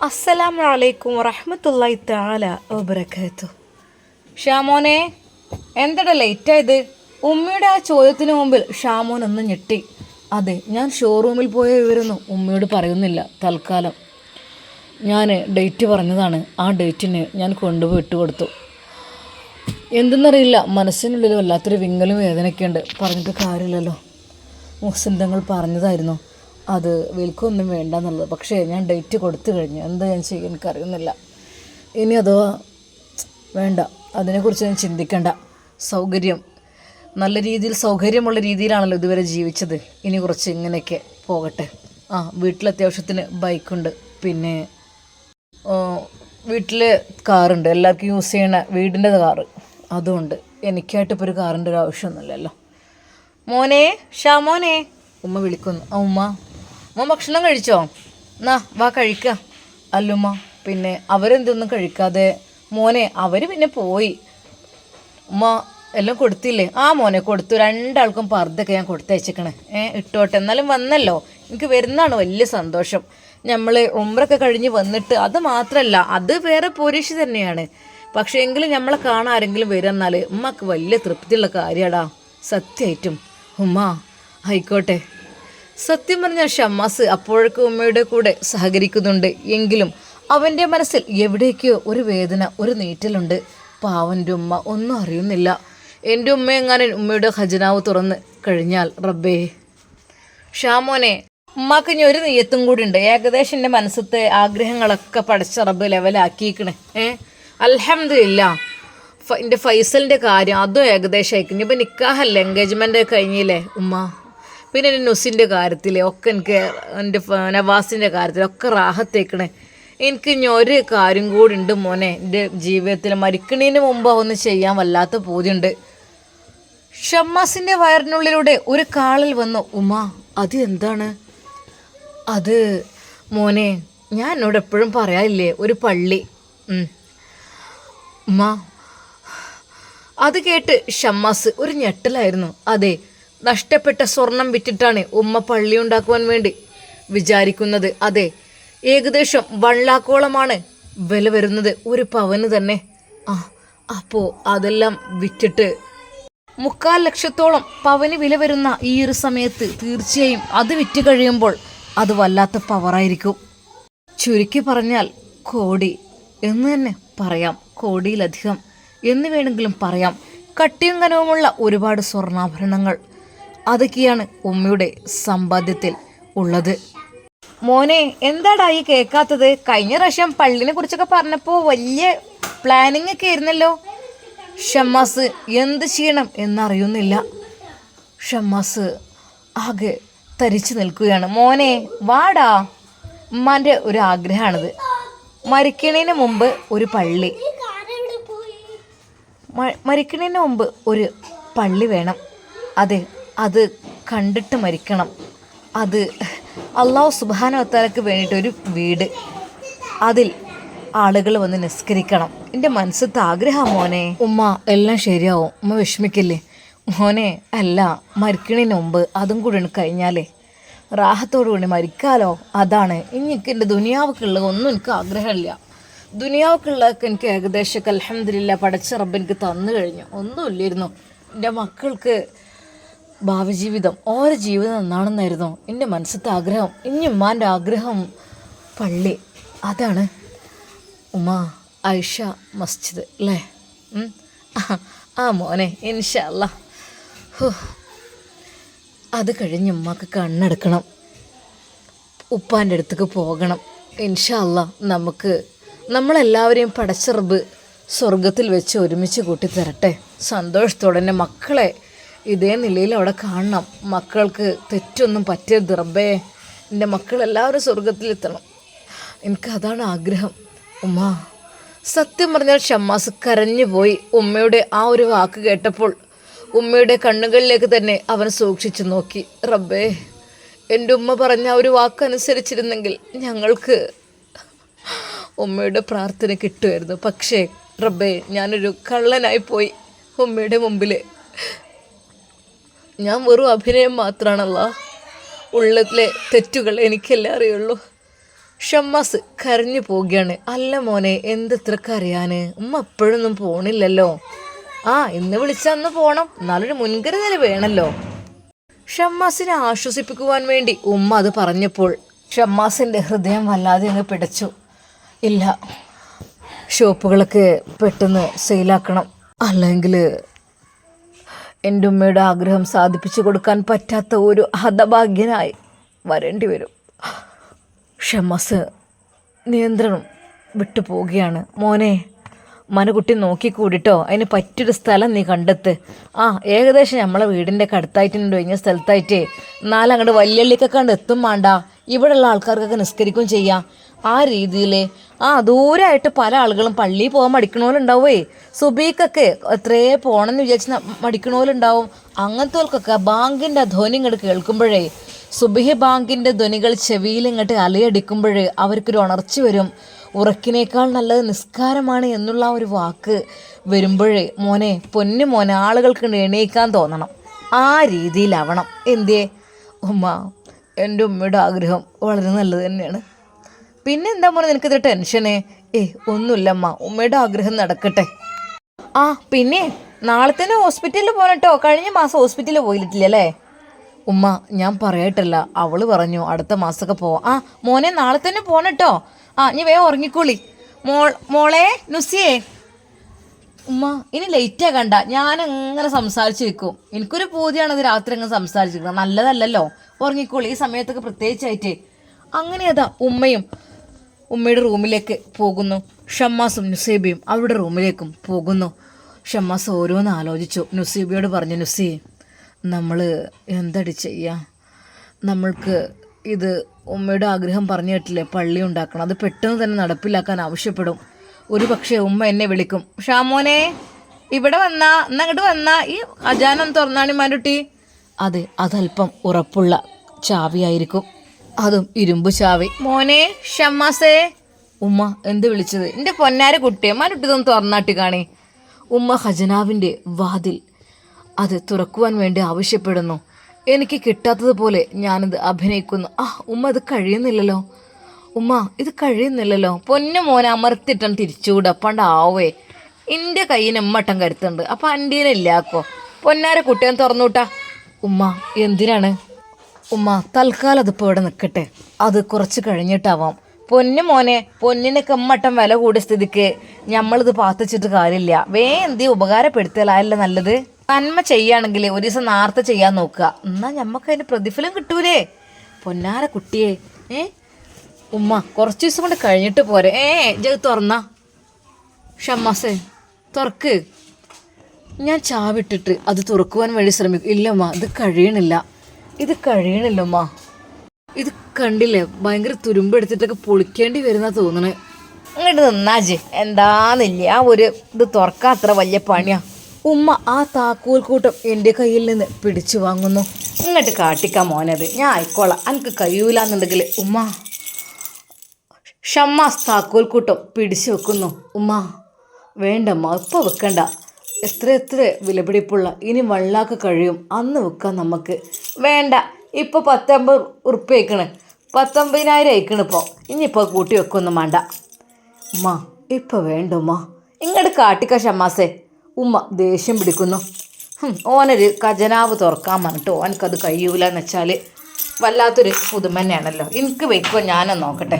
അസ്സലാമു അലൈക്കും വറഹ്മത്തുള്ളാഹി തആല വബറകാതുഹു. ഷാമോനെ, എന്തടാ ലേറ്റായത്? ഉമ്മയുടെ ആ ചോദ്യത്തിന് മുമ്പിൽ ഷാമോൻ ഒന്ന് ഞെട്ടി. അതെ, ഞാൻ ഷോറൂമിൽ പോയ വിവരമൊന്നും ഉമ്മയോട് പറയുന്നില്ല തൽക്കാലം. ഞാൻ ഡേറ്റ് പറഞ്ഞതാണ്, ആ ഡേറ്റിന് ഞാൻ കൊണ്ടുപോയി ഇട്ടുകൊടുത്തു. എന്തെന്നറിയില്ല, മനസ്സിനുള്ളിൽ വല്ലാത്തൊരു വിങ്ങലും വേദനയൊക്കെ ഉണ്ട്. പറഞ്ഞിട്ട് കാര്യമില്ലല്ലോ. മുഹ്സിൻ തങ്ങൾ പറഞ്ഞതായിരുന്നു അത് വിൽക്കൊന്നും വേണ്ട എന്നുള്ളത്. പക്ഷേ ഞാൻ ഡേറ്റ് കൊടുത്തു കഴിഞ്ഞു. എന്താ ഞാൻ ചെയ്യാൻ എനിക്കറിയുന്നില്ല. ഇനി അഥവാ വേണ്ട, അതിനെക്കുറിച്ച് ഞാൻ ചിന്തിക്കേണ്ട. സൗകര്യം നല്ല രീതിയിൽ സൗകര്യമുള്ള രീതിയിലാണല്ലോ ഇതുവരെ ജീവിച്ചത്. ഇനി കുറച്ച് ഇങ്ങനെയൊക്കെ പോകട്ടെ. വീട്ടിൽ അത്യാവശ്യത്തിന് ബൈക്കുണ്ട്, പിന്നെ വീട്ടിൽ കാറുണ്ട്, എല്ലാവർക്കും യൂസ് ചെയ്യണ വീടിൻ്റെ കാറ് അതുകൊണ്ട് എനിക്കായിട്ടിപ്പോൾ ഒരു കാറിൻ്റെ ഒരു ആവശ്യമൊന്നുമില്ലല്ലോ. മോനെ, ഷാമോനെ, ഉമ്മ വിളിക്കുന്നു. ഉമ്മ ഭക്ഷണം കഴിച്ചോ? എന്നാ വാ കഴിക്കുക. അല്ലുമ്മ, പിന്നെ അവരെന്തൊന്നും കഴിക്കാതെ? മോനെ, അവർ പിന്നെ പോയി. ഉമ്മ എല്ലാം കൊടുത്തില്ലേ? മോനെ കൊടുത്തു. രണ്ടാൾക്കും പർദ്ദയൊക്കെ ഞാൻ കൊടുത്തയച്ചേക്കണേ. ഇട്ടോട്ടെ, എന്നാലും വന്നല്ലോ. എനിക്ക് വരുന്നതാണ് വലിയ സന്തോഷം. നമ്മൾ ഉംറയൊക്കെ കഴിഞ്ഞ് വന്നിട്ട് അത് മാത്രമല്ല, അത് വേറെ പോരീഷ് തന്നെയാണ്. പക്ഷേ എങ്കിലും നമ്മളെ കാണാൻ ആരെങ്കിലും വരുന്നാൽ ഉമ്മക്ക് വലിയ തൃപ്തിയുള്ള കാര്യമാടാ. സത്യമായിട്ടും ഉമ്മ ആയിക്കോട്ടെ. സത്യം പറഞ്ഞാൽ ഷമ്മാസ് അപ്പോഴേക്കും ഉമ്മയുടെ കൂടെ സഹകരിക്കുന്നുണ്ട്. എങ്കിലും അവൻ്റെ മനസ്സിൽ എവിടേക്കോ ഒരു വേദന, ഒരു നീറ്റലുണ്ട്. പാവൻ്റെ ഉമ്മ ഒന്നും അറിയുന്നില്ല. എൻ്റെ ഉമ്മ എങ്ങാനും ഉമ്മയുടെ ഖജനാവ് തുറന്ന് കഴിഞ്ഞാൽ റബ്ബേ. ഷാമോനെ, ഉമ്മാക്ക് ഇനി ഒരു നെയ്യത്തും കൂടി ഉണ്ട്. ഏകദേശം എൻ്റെ മനസ്സത്തെ ആഗ്രഹങ്ങളൊക്കെ പഠിച്ച റബ്ബ് ലെവലാക്കിയിക്കണേ. അൽഹംദുലില്ലാ. എൻ്റെ ഫൈസലിൻ്റെ കാര്യം അതും ഏകദേശം അയക്കും. ഇപ്പം നിക്കാഹല്ലേ, എൻഗേജ്മെൻ്റ് കഴിഞ്ഞില്ലേ ഉമ്മ. പിന്നെ എൻ്റെ നുസിൻ്റെ കാര്യത്തിൽ ഒക്കെ എനിക്ക്, എൻ്റെ നവാസിൻ്റെ കാര്യത്തിലൊക്കെ റാഹത്തേക്കണേ. എനിക്ക് ഇനി ഒരു കാര്യം കൂടി ഉണ്ട് മോനെ. എൻ്റെ ജീവിതത്തിൽ മരിക്കണതിന് മുമ്പ് ഒന്ന് ചെയ്യാൻ വല്ലാത്ത പൂതിയുണ്ട്. ഷമ്മാസിൻ്റെ വയറിനുള്ളിലൂടെ ഒരു കാളൽ വന്നു. അത് എന്താണ്? അത് മോനെ, ഞാൻ എന്നോട് എപ്പോഴും പറയാനില്ലേ, ഒരു പള്ളി. അത് കേട്ട് ഷമ്മാസ് ഒരു ഞെട്ടലായിരുന്നു. അതെ, നഷ്ടപ്പെട്ട സ്വർണം വിറ്റിട്ടാണ് ഉമ്മ പള്ളി ഉണ്ടാക്കുവാൻ വേണ്ടി വിചാരിക്കുന്നത്. അതെ, ഏകദേശം 1 ലക്ഷോളമാണ് വില വരുന്നത്, ഒരു പവന് തന്നെ. അപ്പോൾ അതെല്ലാം വിറ്റിട്ട് 3/4 ലക്ഷത്തോളം പവന് വില വരുന്ന ഈ ഒരു സമയത്ത് തീർച്ചയായും അത് വിറ്റ് കഴിയുമ്പോൾ അത് വല്ലാത്ത പവറായിരിക്കും. ചുരുക്കി പറഞ്ഞാൽ കോടി എന്ന് തന്നെ പറയാം, കോടിയിലധികം എന്ന് വേണമെങ്കിലും പറയാം. കട്ടിയും കനവുമുള്ള ഒരുപാട് സ്വർണ്ണാഭരണങ്ങൾ അതൊക്കെയാണ് ഉമ്മയുടെ സമ്പാദ്യത്തിൽ ഉള്ളത്. മോനെ, എന്താടാ ഈ കേൾക്കാത്തത്? കഴിഞ്ഞ പ്രാവശ്യം പള്ളിനെ കുറിച്ചൊക്കെ പറഞ്ഞപ്പോൾ വലിയ പ്ലാനിങ് ഒക്കെ ആയിരുന്നല്ലോ. ഷമ്മാസ് എന്ത് ചെയ്യണം എന്നറിയുന്നില്ല. ഷമ്മാസ് ആകെ തരിച്ചു നിൽക്കുകയാണ്. മോനെ വാടാ, ഉമ്മാൻ്റെ ഒരു ആഗ്രഹമാണിത്. മരിക്കണതിന് മുമ്പ് ഒരു പള്ളി, മരിക്കണതിന് മുമ്പ് ഒരു പള്ളി വേണം. അതെ, അത് കണ്ടിട്ട് മരിക്കണം. അത് അള്ളാഹു സുബ്ഹാനഹു വ തആലക്ക് വേണ്ടിയിട്ടൊരു വീട്, അതിൽ ആളുകൾ വന്ന് നിസ്കരിക്കണം. എൻ്റെ മനസ്സത്തെ ആഗ്രഹം മോനെ. ഉമ്മ എല്ലാം ശരിയാവും, ഉമ്മ വിഷമിക്കില്ലേ മോനെ. അല്ല, മരിക്കണതിന് മുമ്പ് അതും കൂടി കഴിഞ്ഞാലേ റാഹത്തോടു കൂടി മരിക്കാലോ. അതാണ് എനിക്ക് എൻ്റെ ദുനിയാവൊക്കെയുള്ളത്. ഒന്നും എനിക്ക് ആഗ്രഹമില്ല. ദുനിയാവൊക്കെയുള്ളതൊക്കെ എനിക്ക് ഏകദേശമൊക്കെ അൽഹംദുലില്ലാ പടച്ച റബ്ബ് എനിക്ക് തന്നു കഴിഞ്ഞു. ഒന്നുമില്ലായിരുന്നു. എൻ്റെ മക്കൾക്ക് ഭാവി ജീവിതം, ഓരോ ജീവിതം നന്നാണെന്നായിരുന്നു എൻ്റെ മനസ്സത്തെ ആഗ്രഹം. ഇനി ഉമ്മാൻ്റെ ആഗ്രഹം പള്ളി, അതാണ്. ഉമ്മ ഐഷ മസ്ജിദ് അല്ലേ? മോനെ, ഇൻഷാ അല്ലാ. അത് കഴിഞ്ഞ് ഉമ്മക്ക് കണ്ണെടുക്കണം, ഉപ്പാൻ്റെ അടുത്തേക്ക് പോകണം. ഇൻഷാ അല്ലാ നമ്മളെല്ലാവരെയും പടച്ച റബ്ബ് സ്വർഗത്തിൽ വെച്ച് ഒരുമിച്ച് കൂട്ടി തരട്ടെ. സന്തോഷത്തോടെ എൻ്റെ മക്കളെ ഇതേ നിലയിൽ അവിടെ കാണണം. മക്കൾക്ക് തെറ്റൊന്നും പറ്റരുത് റബ്ബേ. എൻ്റെ മക്കളെല്ലാവരും സ്വർഗത്തിലെത്തണം. എനിക്കതാണ് ആഗ്രഹം ഉമ്മ. സത്യം പറഞ്ഞാൽ ഷമ്മാസ് കരഞ്ഞു പോയി. ഉമ്മയുടെ ആ ഒരു വാക്ക് കേട്ടപ്പോൾ ഉമ്മയുടെ കണ്ണുകളിലേക്ക് തന്നെ അവൻ സൂക്ഷിച്ചു നോക്കി. റബ്ബേ, എൻ്റെ ഉമ്മ പറഞ്ഞ ആ ഒരു വാക്കനുസരിച്ചിരുന്നെങ്കിൽ ഞങ്ങൾക്ക് ഉമ്മയുടെ പ്രാർത്ഥന കിട്ടുമായിരുന്നു. പക്ഷേ റബ്ബേ, ഞാനൊരു കള്ളനായിപ്പോയി ഉമ്മയുടെ മുമ്പിൽ. ഞാൻ വെറും അഭിനയം മാത്രമാണല്ലോ. ഉള്ളത്തിലെ തെറ്റുകൾ എനിക്കല്ലേ അറിയുള്ളൂ. ഷമ്മാസ് കരഞ്ഞു പോവുകയാണ്. അല്ല മോനെ, എന്തെത്ര കരയാന്? ഉമ്മ എപ്പോഴൊന്നും പോണില്ലല്ലോ. ഇന്ന് വിളിച്ച അന്ന് പോണം, എന്നാലൊരു മുൻകരുതൽ വേണമല്ലോ. ഷമ്മാസിനെ ആശ്വസിപ്പിക്കുവാൻ വേണ്ടി ഉമ്മ അത് പറഞ്ഞപ്പോൾ ഷമ്മാസിൻ്റെ ഹൃദയം വല്ലാതെ അങ്ങ് പിടച്ചു. ഇല്ല, ഷോപ്പുകളൊക്കെ പെട്ടെന്ന് സെയിലാക്കണം, അല്ലെങ്കിൽ എൻ്റെ ഉമ്മയുടെ ആഗ്രഹം സാധിപ്പിച്ചു കൊടുക്കാൻ പറ്റാത്ത ഒരു ഹതഭാഗ്യനായി വരേണ്ടി വരും. ഷമ്മാസ് നിയന്ത്രണം വിട്ടു പോവുകയാണ്. മോനെ, മനക്കുട്ടി നോക്കിക്കൂടിട്ടോ, അതിന് പറ്റിയൊരു സ്ഥലം നീ കണ്ടെത്ത്. ഏകദേശം നമ്മളെ വീടിൻ്റെ അടുത്തായിട്ടുണ്ട്, ഒഴിഞ്ഞ സ്ഥലത്തായിട്ടേ. നാലങ്ങോട്ട് വല്യള്ളിക്കൊക്കെ കണ്ട് എത്തും വേണ്ട, ഇവിടെയുള്ള ആൾക്കാർക്കൊക്കെ നിസ്കരിക്കുകയും ചെയ്യാം. ആ രീതിയിൽ ദൂരമായിട്ട് പല ആളുകളും പള്ളിയിൽ പോകാൻ മടിക്കണോലുണ്ടാവേ. സുബീക്കൊക്കെ എത്രയേ പോകണമെന്ന് വിചാരിച്ച് മടിക്കണോലുണ്ടാവും. അങ്ങനത്തെവർക്കൊക്കെ ബാങ്കിൻ്റെ ധ്വനി ഇങ്ങോട്ട് കേൾക്കുമ്പോഴേ, സുബഹി ബാങ്കിൻ്റെ ധ്വനികൾ ചെവിയിൽ ഇങ്ങോട്ട് അലയടിക്കുമ്പോൾ അവർക്കൊരു ഉണർച്ച വരും. ഉറക്കിനേക്കാൾ നല്ലത് നിസ്കാരമാണ് എന്നുള്ള ഒരു വാക്ക് വരുമ്പോഴേ മോനെ, പൊന്നു മോനെ, ആളുകൾക്ക് എണീക്കാൻ തോന്നണം. ആ രീതിയിലാവണം. എന്തേ ഉമ്മ, എൻ്റെ ഉമ്മയുടെ ആഗ്രഹം വളരെ നല്ലത് തന്നെയാണ്. പിന്നെ എന്താ മോനെ നിനക്കിത് ടെൻഷന്? ഒന്നുമില്ലമ്മ, ഉമ്മയുടെ ആഗ്രഹം നടക്കട്ടെ. പിന്നെ നാളെ തന്നെ ഹോസ്പിറ്റലിൽ പോകണട്ടോ. കഴിഞ്ഞ മാസം ഹോസ്പിറ്റലിൽ പോയിട്ടില്ലല്ലേ? ഉമ്മ, ഞാൻ പറയട്ടല്ല, അവള് പറഞ്ഞു അടുത്ത മാസമൊക്കെ പോവാം. മോനെ നാളെ തന്നെ പോകണട്ടോ. നീ വേഗം ഉറങ്ങിക്കോളി. മോളെ നുസിയേ, ഉമ്മ ഇനി ലേറ്റാ കണ്ട, ഞാൻ അങ്ങനെ സംസാരിച്ചിരിക്കും. എനിക്കൊരു പൂതിയാണത് രാത്രി അങ്ങ് സംസാരിച്ചിരിക്കുന്നത്, നല്ലതല്ലല്ലോ. ഉറങ്ങിക്കോളി ഈ സമയത്തൊക്കെ പ്രത്യേകിച്ചായിട്ട്. അങ്ങനെ ഉമ്മയുടെ റൂമിലേക്ക് പോകുന്നു. ഷമ്മാസും നുസൈബയും അവരുടെ റൂമിലേക്കും പോകുന്നു. ഷമ്മാസ് ഓരോന്ന് ആലോചിച്ചു. നുസൈബയോട് പറഞ്ഞു, നുസി, നമ്മൾ എന്തടി ചെയ്യുക? നമ്മൾക്ക് ഇത് ഉമ്മയുടെ ആഗ്രഹം പറഞ്ഞു കേട്ടില്ലേ, പള്ളി ഉണ്ടാക്കണം, അത് പെട്ടെന്ന് തന്നെ നടപ്പിലാക്കാൻ ആവശ്യപ്പെടും. ഒരു പക്ഷേ ഉമ്മ എന്നെ വിളിക്കും, ഷാമോനെ ഇവിടെ വന്നാ, എന്നങ്ങോട്ട് വന്നാ, ഈ അജാനം തുറന്നാണി മാരുട്ടി. അതെ, അതല്പം ഉറപ്പുള്ള ചാവിയായിരിക്കും, അതും ഇരുമ്പ് ചാവി. മോനെ ഷമ്മാസേ. ഉമ്മ എന്ത് വിളിച്ചത്? എൻ്റെ പൊന്നാര കുട്ടിയെ മാരുട്ടിതൊന്ന് തുറന്നാട്ടി കാണി. ഉമ്മ ഖജനാവിൻ്റെ വാതിൽ അത് തുറക്കുവാൻ വേണ്ടി ആവശ്യപ്പെടുന്നു. എനിക്ക് കിട്ടാത്തതുപോലെ ഞാനിത് അഭിനയിക്കുന്നു. ഉമ്മ ഇത് കഴിയുന്നില്ലല്ലോ, ഉമ്മ ഇത് കഴിയുന്നില്ലല്ലോ. പൊന്നു മോനെ അമർത്തിട്ടാണ് തിരിച്ചുകൂടപ്പാണ്ടാവേ. എൻ്റെ കയ്യിന് ഉമ്മട്ടം കരുത്തുണ്ട്, അപ്പം അൻ്റെയിലില്ലാക്കോ. പൊന്നാര കുട്ടിയെ തുറന്നുവിട്ടാ. ഉമ്മ എന്തിനാണ്? ഉമ്മ തൽക്കാലം അതിപ്പോൾ ഇവിടെ നിൽക്കട്ടെ, അത് കുറച്ച് കഴിഞ്ഞിട്ടാവാം. പൊന്നു മോനെ, പൊന്നിനൊക്കെ ഉമ്മട്ടം വില കൂടിയ സ്ഥിതിക്ക് നമ്മളിത് പാത്തിച്ചിട്ട് കാര്യമില്ല. എന്തേ ഉപകാരപ്പെടുത്തിയാലല്ല നല്ലത്. നന്മ ചെയ്യുകയാണെങ്കിൽ ഒരു ദിവസം നേരത്തെ ചെയ്യാൻ നോക്കുക, എന്നാൽ നമുക്ക് അതിന് പ്രതിഫലം കിട്ടൂലേ. പൊന്നാര കുട്ടിയെ, ഉമ്മ കുറച്ച് ദിവസം കൊണ്ട് കഴിഞ്ഞിട്ട് പോരെ. ജഗ് തുറന്നാ. ഷമ്മാസേ തുറക്ക്. ഞാൻ ചാവിട്ടിട്ട് അത് തുറക്കുവാൻ വേണ്ടി ശ്രമിക്കും. ഇല്ലമ്മ, ഇത് കഴിയണില്ല. ഉമ്മ. ഇത് കണ്ടില്ലേ, ഭയങ്കര തുരുമ്പെടുത്തിട്ടൊക്കെ പൊളിക്കേണ്ടി വരുന്ന തോന്നണേ. ഇങ്ങോട്ട് നിന്നാജ്, എന്താന്നില്ല ഒരു ഇത് തുറക്കാൻ അത്ര വലിയ പണിയാ. ഉമ്മ ആ താക്കോൽ കൂട്ടം എൻ്റെ കയ്യിൽ നിന്ന് പിടിച്ചു വാങ്ങുന്നു. ഇങ്ങോട്ട് കാട്ടിക്കാൻ മോനത്, ഞാൻ ആയിക്കോളാം, എനിക്ക് കഴിയൂലെന്നുണ്ടെങ്കിൽ. ഉമ്മ ഷമ്മാസ് താക്കോൽ കൂട്ടം പിടിച്ചു വെക്കുന്നു. ഉമ്മ വേണ്ടമ്മ, ഇപ്പോൾ വെക്കണ്ട, എത്ര വിലപിടിപ്പുള്ള ഇനി വള്ളാക്ക് കഴിയും അന്ന് വെക്കാം നമുക്ക്. വേണ്ട, ഇപ്പോൾ 19 ഉറുപ്പ്യ അയക്കണ്, 19,000 അയക്കണ്. ഇനിയിപ്പോൾ കൂട്ടി വെക്കൊന്നും വേണ്ട. ഉമ്മ ഇപ്പോൾ വേണ്ട ഉമ്മ, ഇങ്ങോട്ട് കാട്ടിക്ക ഷമ്മാസേ. ഉമ്മ ദേഷ്യം പിടിക്കുന്നു. ഓനൊരു ഖജനാവ് തുറക്കാൻ പറഞ്ഞിട്ട് ഓനക്കത് കഴിയൂലെന്ന് വെച്ചാൽ വല്ലാത്തൊരു പുതുമ തന്നെയാണല്ലോ. എനിക്ക് വെക്കുമോ, ഞാനൊന്ന് നോക്കട്ടെ.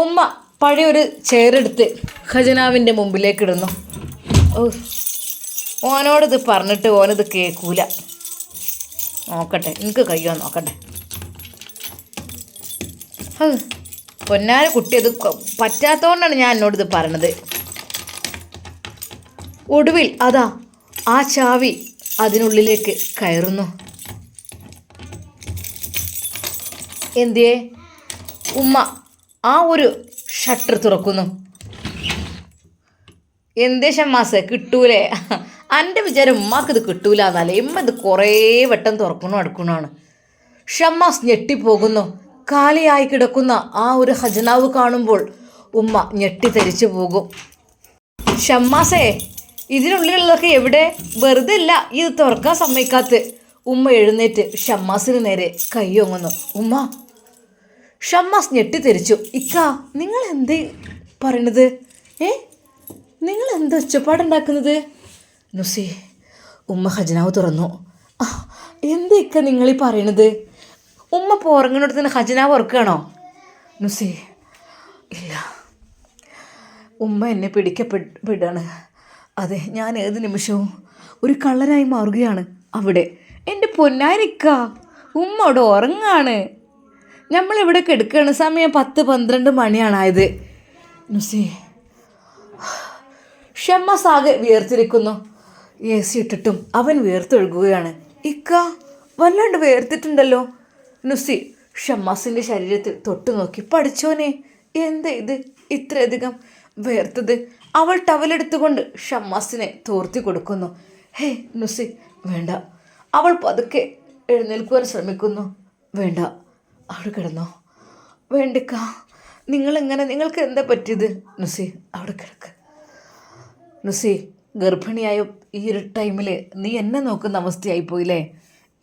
ഉമ്മ പഴയൊരു ചെയറെടുത്ത് ഖജനാവിൻ്റെ മുമ്പിലേക്ക് ഇടുന്നു. ഓനോടിത് പറഞ്ഞിട്ട് ഓനത് കേൾക്കൂല. നോക്കട്ടെ, എനിക്ക് കഴിയുമോ നോക്കട്ടെ. പൊന്നാര കുട്ടി, അത് പറ്റാത്തതുകൊണ്ടാണ് ഞാൻ എന്നോടിത് പറയണത്. ഒടുവിൽ അതാ ആ ചാവി അതിനുള്ളിലേക്ക് കയറുന്നു. എന്തേ ഉമ്മ ആ ഒരു ഷട്ടർ തുറക്കുന്നു. എന്തേ ഷമ്മാസേ, കിട്ടൂലേ? എൻ്റെ വിചാരം ഉമ്മാക്കിത് കിട്ടൂല എന്നല്ലേ. ഇമ്മ ഇത് കുറേ വട്ടം തുറക്കണോ അടുക്കണമാണ്. ഷമ്മാസ് ഞെട്ടിപ്പോകുന്നു. കാലിയായി കിടക്കുന്ന ആ ഒരു ഖജനാവ് കാണുമ്പോൾ ഉമ്മ ഞെട്ടിത്തെരിച്ചു പോകും. ഷമ്മാസേ, ഇതിനുള്ളിലുള്ളതൊക്കെ എവിടെ? വെറുതെ ഇല്ല ഇത് തുറക്കാൻ സമ്മതിക്കാത്ത. ഉമ്മ എഴുന്നേറ്റ് ഷമ്മാസിന് നേരെ കൈയൊങ്ങുന്നു. ഉമ്മ ഷമ്മാസ് ഞെട്ടിത്തെരിച്ചു. ഇക്ക, നിങ്ങൾ എന്തേ പറയണത്? ഏ, നിങ്ങൾ എന്താ ഒച്ചപ്പാടുണ്ടാക്കുന്നത്? നുസി, ഉമ്മ ഖജനാവ് തുറന്നു. എന്താ ഇക്ക നിങ്ങളീ പറയണത്? ഉമ്മ ഇപ്പോൾ ഉറങ്ങുന്നിടത്ത് തന്നെ ഖജനാവ് ഉറക്കുകയാണോ? നുസി, ഇല്ല, ഉമ്മ എന്നെ പിടിക്കപ്പെടാണ്. അതെ, ഞാൻ ഏത് നിമിഷവും ഒരു കള്ളനായി മാറുകയാണ് അവിടെ. എൻ്റെ പൊന്നാരിക്ക, ഉമ്മ അവിടെ ഉറങ്ങാണ്. നമ്മളിവിടെ കിടക്കുകയാണ്. സമയം 10-12 മണിയാണായത്. നുസി, ഷമ്മാസ് ആകെ വിയർത്തിരിക്കുന്നു. AC ഇട്ടിട്ടും അവൻ വിയർത്തൊഴുകുകയാണ്. ഇക്ക, വല്ലാണ്ട് വിയർത്തിട്ടുണ്ടല്ലോ. നുസി ഷമ്മാസിൻ്റെ ശരീരത്തിൽ തൊട്ടു നോക്കി. പഠിച്ചോനെ, എന്താ ഇത് ഇത്രയധികം വേർത്തത്? അവൾ ടവലെടുത്തുകൊണ്ട് ഷമ്മാസിനെ തോർത്തി കൊടുക്കുന്നു. ഹേ നുസി, വേണ്ട. അവൾ പതുക്കെ എഴുന്നേൽക്കുവാൻ ശ്രമിക്കുന്നു. വേണ്ട, അവിടെ കിടന്നോ. വേണ്ടിക്ക, നിങ്ങൾക്ക് എന്താ പറ്റിയത്? നുസി, അവിടെ കിടക്ക്. നുസി, ഗർഭിണിയായ ഈ ഒരു ടൈമിൽ നീ എന്നെ നോക്കുന്ന അവസ്ഥയായിപ്പോയില്ലേ?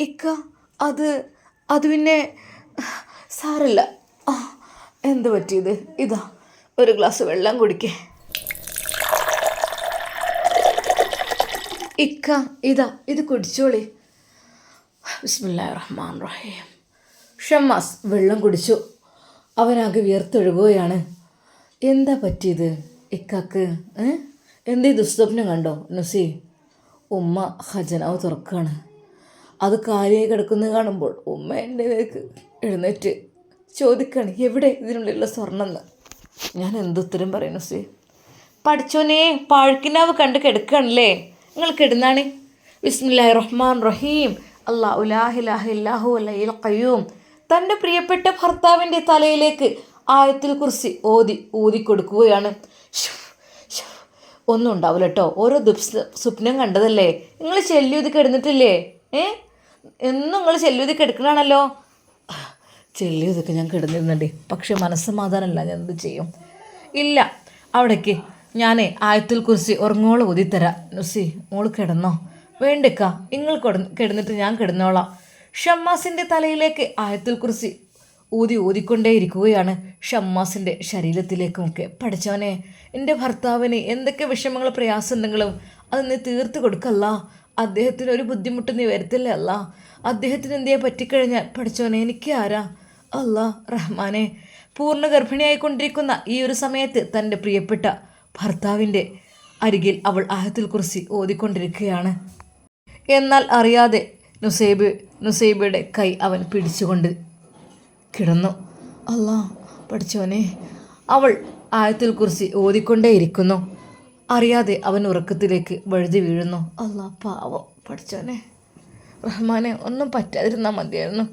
ഇക്ക, അത് പിന്നെ സാരല്ല. എന്ത് പറ്റിയത്? ഇതാ ഒരു ഗ്ലാസ് വെള്ളം കുടിക്കേ. ഇക്ക, ഇത് കുടിച്ചോളി. ബിസ്മില്ലാഹിർ റഹ്മാനിർ റഹീം. ഷമ്മാസ് വെള്ളം കുടിച്ചു. അവനാകെ വിയർത്തൊഴുകുകയാണ്. എന്താ പറ്റിയത് ഇക്കാക്ക്? എന്തേ ദുസ്വപ്നം കണ്ടോ? നുസി, ഉമ്മ ഖജനാവ് തുറക്കുകയാണ്. അത് കാലിയായി കിടക്കുന്നത് കാണുമ്പോൾ ഉമ്മ എൻ്റെ എഴുന്നേറ്റ് ചോദിക്കുകയാണ്, എവിടെ ഇതിനുള്ളിലുള്ള സ്വർണ്ണമെന്ന്. ഞാൻ എന്തുത്തരം പറയും നുസി? പഠിച്ചോനെ, പാഴ്ക്കിനാവ് കണ്ട് കിടക്കുകയാണല്ലേ. നിങ്ങൾ കിടന്നാണ്. ബിസ്മില്ലാഹിർ റഹ്മാനിർ റഹീം. അല്ലാഹു ലാ ഇലാഹ ഇല്ലഹു വൽ ഹയ്യുൽ ഖയ്യൂം. തൻ്റെ പ്രിയപ്പെട്ട ഭർത്താവിൻ്റെ തലയിലേക്ക് ആയത്തുൽ കുർസി ഊതി കൊടുക്കുകയാണ്. ഒന്നും ഉണ്ടാവില്ല കേട്ടോ, ഓരോ സ്വപ്നം കണ്ടതല്ലേ. നിങ്ങൾ ചെല്ലിയൂതി കിടന്നിട്ടില്ലേ? എന്നും നിങ്ങൾ ചെല്ലിയൂതി കിടക്കണാണല്ലോ. ചെല്ലിയൂതൊക്കെ ഞാൻ കിടന്നിരുന്നുണ്ട്, പക്ഷെ മനസ്സമാധാനമല്ല. ഞാൻ എന്ത് ചെയ്യും? ഇല്ല, അവിടേക്ക് ഞാൻ ആയത്തുൽ കുർസി ഉറങ്ങോളം ഊതിത്തരാം. നുസി, മോൾ കിടന്നോ? വേണ്ടിക്ക, നിങ്ങൾ കിടന്നിട്ട് ഞാൻ കിടന്നോളാം. ഷമ്മാസിൻ്റെ തലയിലേക്ക് ആയത്തുൽ കുർസി ഊതിക്കൊണ്ടേയിരിക്കുകയാണ്. ഷമ്മാസിൻ്റെ ശരീരത്തിലേക്കുമൊക്കെ. പഠിച്ചവനെ, എൻ്റെ ഭർത്താവിന് എന്തൊക്കെ വിഷമങ്ങൾ പ്രയാസമുണ്ടെങ്കിലും അത് നീ തീർത്ത് കൊടുക്കല്ല. അദ്ദേഹത്തിന് ഒരു ബുദ്ധിമുട്ട് നീ വരുത്തില്ല. അല്ല, അദ്ദേഹത്തിന് എന്തേ പറ്റിക്കഴിഞ്ഞാൽ പഠിച്ചവനെ എനിക്ക് ആരാ? അല്ലാ റഹ്മാനെ, പൂർണ്ണ ഗർഭിണിയായിക്കൊണ്ടിരിക്കുന്ന ഈ ഒരു സമയത്ത് തൻ്റെ പ്രിയപ്പെട്ട ഭർത്താവിൻ്റെ അരികിൽ അവൾ ആയത്തുൽ കുർസി ഓതിക്കൊണ്ടിരിക്കുകയാണ്. എന്നാൽ അറിയാതെ നുസൈബയുടെ കൈ അവൻ പിടിച്ചുകൊണ്ട് കിടന്നു. അല്ലാ പഠിച്ചോനെ, അവൾ ആയത്തുൽ കുർസി ഓതിക്കൊണ്ടേയിരിക്കുന്നു. അറിയാതെ അവൻ ഉറക്കത്തിലേക്ക് വഴുതി വീഴുന്നു. അല്ലാ പാവം പഠിച്ചോനെ, റഹ്മാനെ, ഒന്നും പറ്റാതിരുന്നാൽ മതിയായിരുന്നു.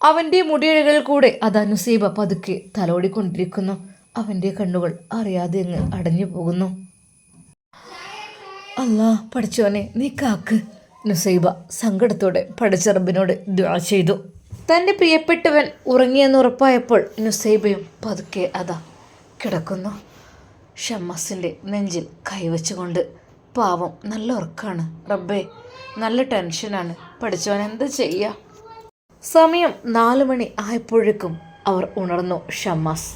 അവൻ്റെ മുടിയിഴകളിൽ കൂടെ അതാ നുസൈബ പതുക്കെ തലോടിക്കൊണ്ടിരിക്കുന്നു. അവൻ്റെ കണ്ണുകൾ അറിയാതെ അങ്ങ് അടഞ്ഞു പോകുന്നു. അല്ലാ പഠിച്ചോനെ, നീ കാക്ക്. നുസൈബ സങ്കടത്തോടെ പടച്ചറബിനോട് ദുആ ചെയ്തു. തൻ്റെ പ്രിയപ്പെട്ടവൻ ഉറങ്ങിയെന്ന് ഉറപ്പായപ്പോൾ നുസൈബയും പതുക്കെ അതാ കിടക്കുന്നു. ഷമ്മാസിൻ്റെ നെഞ്ചിൽ കൈവച്ചുകൊണ്ട്. പാവം, നല്ല ഉറക്കാണ് റബ്ബേ, നല്ല ടെൻഷനാണ്. പഠിച്ചവൻ എന്ത് ചെയ്യുക? സമയം 4 മണി ആയപ്പോഴേക്കും അവർ ഉണർന്നു. ഷമ്മാസ്,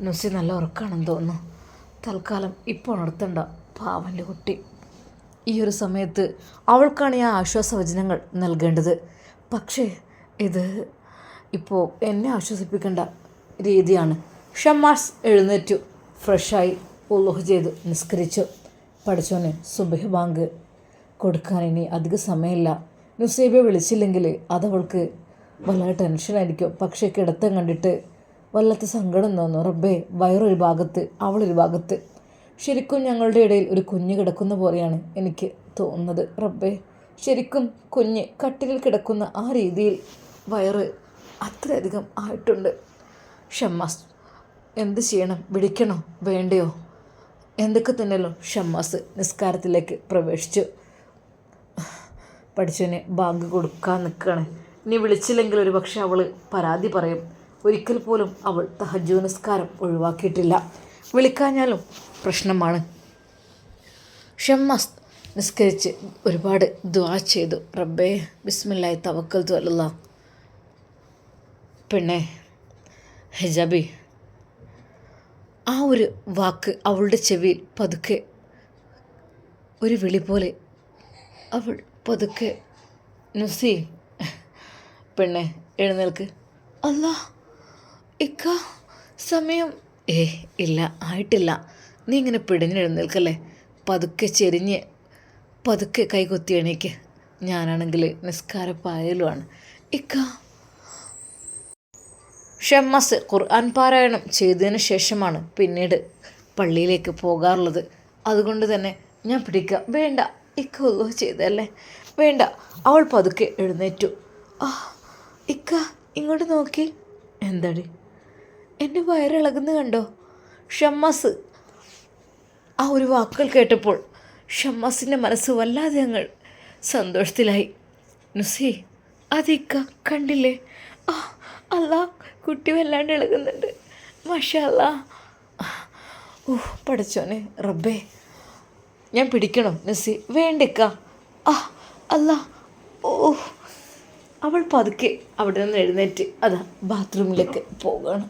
നുസി നല്ല ഉറക്കാണെന്ന് തോന്നുന്നു. തൽക്കാലം ഇപ്പോൾ ഉണർത്തണ്ട, പാവൻ്റെ കുട്ടി. ഈ ഒരു സമയത്ത് അവൾക്കാണ് ആ ആശ്വാസവചനങ്ങൾ നൽകേണ്ടത്. പക്ഷേ ഇത് ഇപ്പോൾ എന്നെ ആശ്വസിപ്പിക്കേണ്ട രീതിയാണ്. ഷമ്മാസ് എഴുന്നേറ്റു, ഫ്രഷായി ഉളുഹ് ചെയ്ത് നിസ്കരിച്ചു. പഠിച്ചോനെ, സുബഹി ബാങ്ക് കൊടുക്കാൻ ഇനി അധിക സമയമില്ല. നുസൈബയെ വിളിച്ചില്ലെങ്കിൽ അതവൾക്ക് വളരെ ടെൻഷനായിരിക്കും. പക്ഷേ കിടത്തം കണ്ടിട്ട് വല്ലാത്ത സങ്കടം തോന്നുന്നു. റബ്ബേ, വയറൊരു ഭാഗത്ത്, അവളൊരു ഭാഗത്ത്. ശരിക്കും ഞങ്ങളുടെ ഇടയിൽ ഒരു കുഞ്ഞ് കിടക്കുന്ന പോലെയാണ് എനിക്ക് തോന്നുന്നത്. റബ്ബേ, ശരിക്കും കുഞ്ഞ് കട്ടിലിൽ കിടക്കുന്ന ആ രീതിയിൽ വയറ് അത്രയധികം ആയിട്ടുണ്ട്. ഷമ്മാസ് എന്ത് ചെയ്യണം? വിളിക്കണോ വേണ്ടയോ? എന്തൊക്കെ തന്നെയല്ലോ. ഷമ്മാസ് നിസ്കാരത്തിലേക്ക് പ്രവേശിച്ചു. പഠിച്ചവനെ, ബാങ്ക് കൊടുക്കാൻ നിൽക്കുകയാണ്. ഇനി വിളിച്ചില്ലെങ്കിൽ ഒരു പക്ഷേ അവൾ പരാതി പറയും. ഒരിക്കൽ പോലും അവൾ തഹജ്ജുദ് നിസ്കാരം ഒഴിവാക്കിയിട്ടില്ല. വിളിക്കാഞ്ഞാലും പ്രശ്നമാണ്. ഷമ്മാസ് നിസ്കരിച്ച് ഒരുപാട് ദുആ ചെയ്തു. റബ്ബേ, ബിസ്മില്ലാഹി തവക്കൽതു അലല്ലാഹ്. പെണ്ണെ ഹിജാബി, ആ ഒരു വാക്ക് അവളുടെ ചെവിയിൽ പതുക്കെ ഒരു വിളി പോലെ. അവൾ പതുക്കെ, നുസി. പെണ്ണെ എഴുന്നേൽക്ക്. അല്ലാ ഇക്ക, സമയം. ഇല്ല, ആയിട്ടില്ല. നീ ഇങ്ങനെ പിടഞ്ഞെഴുന്നേൽക്കല്ലേ. പതുക്കെ ചെരിഞ്ഞ് പതുക്കെ കൈകൊത്തി എണീക്ക്. ഞാനാണെങ്കിൽ നിസ്കാരപ്പായലുമാണ് ഇക്ക. ഷമ്മാസ് ഖുർആൻ പാരായണം ചെയ്തതിന് ശേഷമാണ് പിന്നീട് പള്ളിയിലേക്ക് പോകാറുള്ളത്. അതുകൊണ്ട് തന്നെ ഞാൻ പിടിക്കാം. വേണ്ട, ഇക്ക ഒല്ലോ ചെയ്തല്ലേ, വേണ്ട. അവൾ പതുക്കെ എഴുന്നേറ്റു. ഇക്ക ഇങ്ങോട്ട് നോക്കി. എന്താടി? എൻ്റെ വയറിളകുന്ന കണ്ടോ? ഷമ്മാസ് ആ ഒരു വാക്കുകൾ കേട്ടപ്പോൾ ഷമ്മാസിൻ്റെ മനസ്സ് വല്ലാതെ അങ്ങ് സന്തോഷത്തിലായി. നുസി, അതിക്ക കണ്ടില്ലേ? അല്ലാ, കുട്ടി വല്ലാണ്ട് ഇളകുന്നുണ്ട്. മാഷാ അല്ലാ. പഠിച്ചോനെ റബ്ബേ, ഞാൻ പിടിക്കണോ നുസി? വേണ്ടിക്ക. അല്ലാ. അവൾ പതുക്കെ അവിടെ നിന്ന് എഴുന്നേറ്റ് അതാ ബാത്റൂമിലേക്ക് പോവുകയാണ്.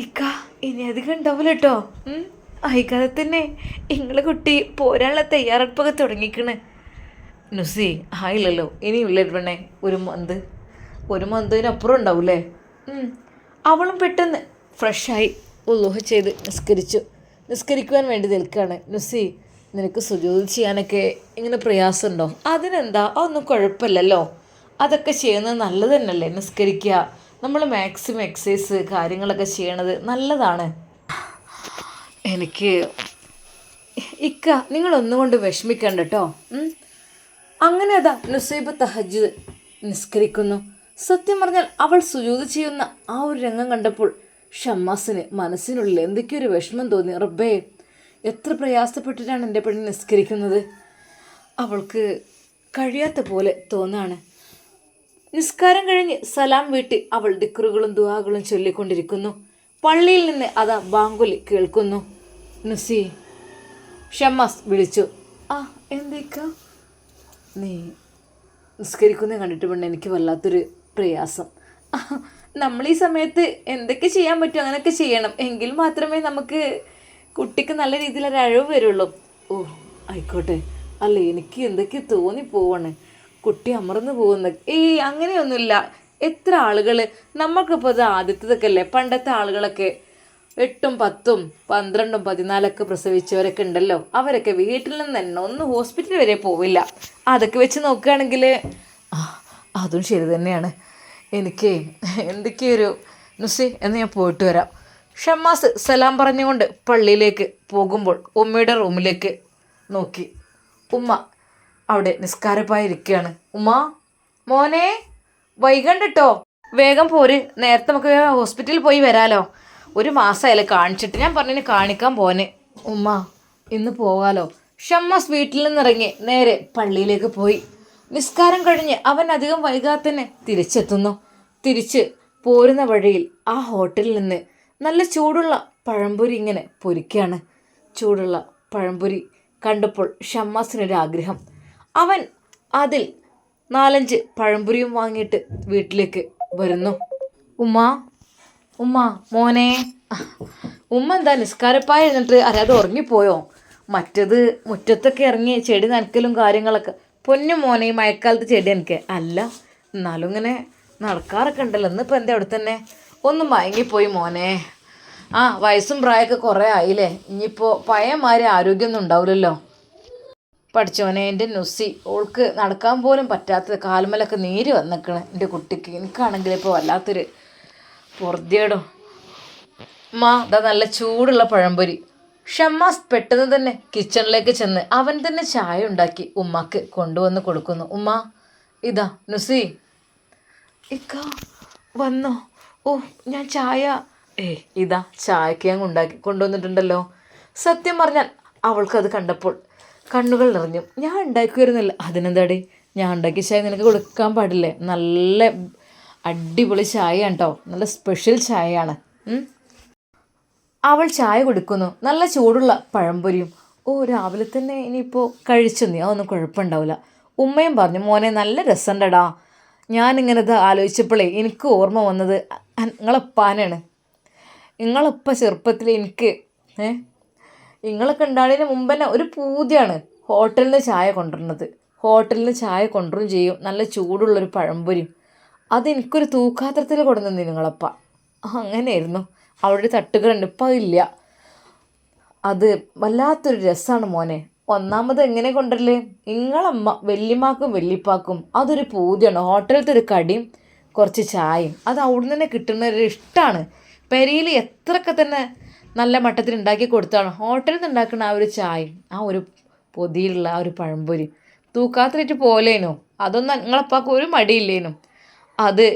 ഇക്ക ഇനി അധികം ഉണ്ടാവില്ല കേട്ടോ. ആയിക്കാതെ തന്നെ ഇങ്ങളെ കുട്ടി പോരാനുള്ള തയ്യാറെടുപ്പൊക്കെ തുടങ്ങിക്കണ്. നുസി ആയില്ലല്ലോ, ഇനിയില്ല പെണ്ണേ, ഒരു മന്തിനപ്പുറം ഉണ്ടാവൂലേ. അവളും പെട്ടെന്ന് ഫ്രഷായി ഉള്ളൂഹ ചെയ്ത് നിസ്കരിക്കുവാൻ വേണ്ടി നിൽക്കുകയാണ്. നുസി, നിനക്ക് സുജൂദ് ചെയ്യാനൊക്കെ ഇങ്ങനെ പ്രയാസമുണ്ടോ? അതിനെന്താ, അതൊന്നും കുഴപ്പമില്ലല്ലോ. അതൊക്കെ ചെയ്യുന്നത് നല്ലത് തന്നെയല്ലേ. നിസ്കരിക്കുക, നമ്മൾ മാക്സിമം എക്സസൈസ് കാര്യങ്ങളൊക്കെ ചെയ്യണത് നല്ലതാണ്. എനിക്ക് ഇക്ക നിങ്ങളൊന്നും കൊണ്ട് വിഷമിക്കണ്ട കേട്ടോ. അങ്ങനെ അതാ നുസൈബ് തഹജ്ജുദ് നിസ്കരിക്കുന്നു. സത്യം പറഞ്ഞാൽ അവൾ സുജൂദ് ചെയ്യുന്ന ആ ഒരു രംഗം കണ്ടപ്പോൾ ഷമ്മാസിന് മനസ്സിനുള്ളിൽ എന്തൊക്കെയൊരു വിഷമം തോന്നി. റബ്ബേ, എത്ര പ്രയാസപ്പെട്ടിട്ടാണ് എൻ്റെ പെണ്ണ് നിസ്കരിക്കുന്നത്. അവൾക്ക് കഴിയാത്ത പോലെ തോന്നാണ്. നിസ്കാരം കഴിഞ്ഞ് സലാം വീട്ടി അവൾ ദിക്റുകളും ദുആകളും ചൊല്ലിക്കൊണ്ടിരിക്കുന്നു. പള്ളിയിൽ നിന്ന് അതാ ബാങ്കുലി കേൾക്കുന്നു. നുസി, ഷമ്മാസ് വിളിച്ചു. എന്തേക്ക? നീ നിസ്കരിക്കുന്നത് കണ്ടിട്ട് പെണ്ണ് എനിക്ക് വല്ലാത്തൊരു പ്രയാസം. നമ്മൾ ഈ സമയത്ത് എന്തൊക്കെ ചെയ്യാൻ പറ്റും അങ്ങനെയൊക്കെ ചെയ്യണം. എങ്കിൽ മാത്രമേ നമുക്ക് കുട്ടിക്ക് നല്ല രീതിയിലൊരു അഴവ് വരുള്ളൂ. ആയിക്കോട്ടെ. അല്ല, എനിക്ക് എന്തൊക്കെ തോന്നിപ്പോവാണ്, കുട്ടി അമർന്നു പോകുന്ന. അങ്ങനെയൊന്നുമില്ല. എത്ര ആളുകൾ നമുക്കിപ്പോൾ അത് ആദ്യത്തതൊക്കെ അല്ലേ. പണ്ടത്തെ ആളുകളൊക്കെ 8, 10, 12, 14 പ്രസവിച്ചവരൊക്കെ ഉണ്ടല്ലോ. അവരൊക്കെ വീട്ടിൽ നിന്ന് തന്നെ ഒന്ന് ഹോസ്പിറ്റൽ വരെ പോവില്ല. അതൊക്കെ വെച്ച് നോക്കുകയാണെങ്കിൽ അതും ശരി തന്നെയാണ്. എനിക്ക് എന്തൊക്കെയൊരു നുസി എന്ന് ഞാൻ പോയിട്ട് വരാം. ഷമ്മാസ് സലാം പറഞ്ഞുകൊണ്ട് പള്ളിയിലേക്ക് പോകുമ്പോൾ ഉമ്മയുടെ റൂമിലേക്ക് നോക്കി. ഉമ്മ അവിടെ നിസ്കാരപ്പായിരിക്കുകയാണ്. ഉമ്മ, മോനെ വൈകണ്ടട്ടോ, വേഗം പോര്. നേരത്തെ നമുക്ക് ഹോസ്പിറ്റലിൽ പോയി വരാലോ. ഒരു മാസമായാലും കാണിച്ചിട്ട്. ഞാൻ പറഞ്ഞു കാണിക്കാൻ പോനെ. ഉമ്മ ഇന്ന് പോകാലോ. ഷമ്മാസ് വീട്ടിൽ നിന്നിറങ്ങി നേരെ പള്ളിയിലേക്ക് പോയി. നിസ്കാരം കഴിഞ്ഞ് അവൻ അധികം വൈകാതെ തന്നെ തിരിച്ചെത്തുന്നു. തിരിച്ച് പോരുന്ന വഴിയിൽ ആ ഹോട്ടലിൽ നിന്ന് നല്ല ചൂടുള്ള പഴംപൊരി ഇങ്ങനെ പൊരിക്കുകയാണ്. ചൂടുള്ള പഴംപൊരി കണ്ടപ്പോൾ ഷമ്മാസിനൊരാഗ്രഹം. അവൻ അതിൽ 4-5 പഴംപൊരിയും വാങ്ങിയിട്ട് വീട്ടിലേക്ക് വരുന്നു. ഉമ്മ മോനെ. ഉമ്മ എന്താ നിസ്കാരപ്പായ എന്നിട്ട് അറിയാതെ ഉറങ്ങിപ്പോയോ? മറ്റത് മുറ്റത്തൊക്കെ ഇറങ്ങി ചെടി നനക്കലും കാര്യങ്ങളൊക്കെ. പൊന്നു മോനെ, ഈ മഴക്കാലത്ത് ചെടി എനിക്ക് അല്ല, എന്നാലും ഇങ്ങനെ നടക്കാറൊക്കെ ഉണ്ടല്ലോ. ഇന്നിപ്പോൾ എന്താ അവിടെ തന്നെ ഒന്ന് മയങ്ങിപ്പോയി മോനെ. വയസ്സും പ്രായമൊക്കെ കുറേ ആയില്ലേ. ഇനിയിപ്പോൾ പഴയമാതിരി ആരോഗ്യമൊന്നും ഉണ്ടാവില്ലല്ലോ. പഠിച്ചോനെ, എൻ്റെ നുസി, ഓൾക്ക് നടക്കാൻ പോലും പറ്റാത്ത കാൽമലൊക്കെ നീര് വന്നിക്കണ് എൻ്റെ കുട്ടിക്ക്. എനിക്കാണെങ്കിൽ ഇപ്പോൾ വല്ലാത്തൊരു പൊറുതിയേടോ. ഇതാ നല്ല ചൂടുള്ള പഴംപൊരി. ഷമ്മാസ് പെട്ടെന്ന് തന്നെ കിച്ചണിലേക്ക് ചെന്ന് അവൻ തന്നെ ചായ ഉണ്ടാക്കി ഉമ്മക്ക് കൊണ്ടുവന്ന് കൊടുക്കുന്നു. ഉമ്മ, ഇതാ നുസി. ഇക്ക വന്നോ? ഞാൻ ചായ. ഇതാ ചായക്ക് ഞാൻ ഉണ്ടാക്കി കൊണ്ടുവന്നിട്ടുണ്ടല്ലോ. സത്യം പറഞ്ഞാൽ അവൾക്കത് കണ്ടപ്പോൾ കണ്ണുകൾ നിറഞ്ഞു. ഞാൻ ഉണ്ടാക്കുമായിരുന്നില്ല. അതിനെന്താടി, ഞാൻ ഉണ്ടാക്കിയ ചായ നിനക്ക് കൊടുക്കാൻ പാടില്ലേ? നല്ല അടിപൊളി ചായയാണ് കേട്ടോ, നല്ല സ്പെഷ്യൽ ചായയാണ്. അവൾ ചായ കൊടുക്കുന്നു. നല്ല ചൂടുള്ള പഴംപൊരിയും. രാവിലെ തന്നെ ഇനിയിപ്പോൾ കഴിച്ചു നീ, അതൊന്നും കുഴപ്പമുണ്ടാവില്ല. ഉമ്മയും പറഞ്ഞു, മോനെ നല്ല രസമുണ്ടടാ, ഞാനിങ്ങനെ ഇത് ആലോചിച്ചപ്പോഴേ എനിക്ക് ഓർമ്മ വന്നത് നിങ്ങളപ്പാനാണ്. നിങ്ങളിപ്പോൾ ചെറുപ്പത്തിൽ എനിക്ക് നിങ്ങളൊക്കെ ഉണ്ടാകുന്നതിന് മുമ്പ് തന്നെ ഒരു പൂതിയാണ് ഹോട്ടലിൽ നിന്ന് ചായ കൊണ്ടുവരുന്നത്. ഹോട്ടലിൽ നിന്ന് ചായ കൊണ്ടുവരും ചെയ്യും, നല്ല ചൂടുള്ളൊരു പഴംപൊരിയും. അതെനിക്കൊരു തൂക്കാത്രത്തിൽ കൊണ്ടുവന്നു നിങ്ങളപ്പ. അങ്ങനെയായിരുന്നു. അവിടെ ഒരു തട്ടുകളുണ്ട്, ഇപ്പം അതില്ല. അത് വല്ലാത്തൊരു രസമാണ് മോനെ. ഒന്നാമത് എങ്ങനെ കൊണ്ടല്ലേ, നിങ്ങളമ്മ വല്യമ്മാക്കും വല്യപ്പാക്കും അതൊരു പൂതിയാണ്. ഹോട്ടലിലത്തെ ഒരു കടിയും കുറച്ച് ചായയും അത് അവിടെ നിന്ന് കിട്ടുന്ന ഒരു ഇഷ്ടമാണ്. പെരയിൽ എത്രയൊക്കെ തന്നെ നല്ല മട്ടത്തിൽ ഉണ്ടാക്കി കൊടുത്താണ് ഹോട്ടലിൽ നിന്ന് ഉണ്ടാക്കുന്ന ആ ഒരു ചായയും ആ ഒരു പൊതിയിലുള്ള ആ ഒരു പഴംപൊരി തൂക്കാത്തിലിട്ട് പോലേനു. അതൊന്നും നിങ്ങളപ്പാക്കും ഒരു മടിയില്ലേനു. അത്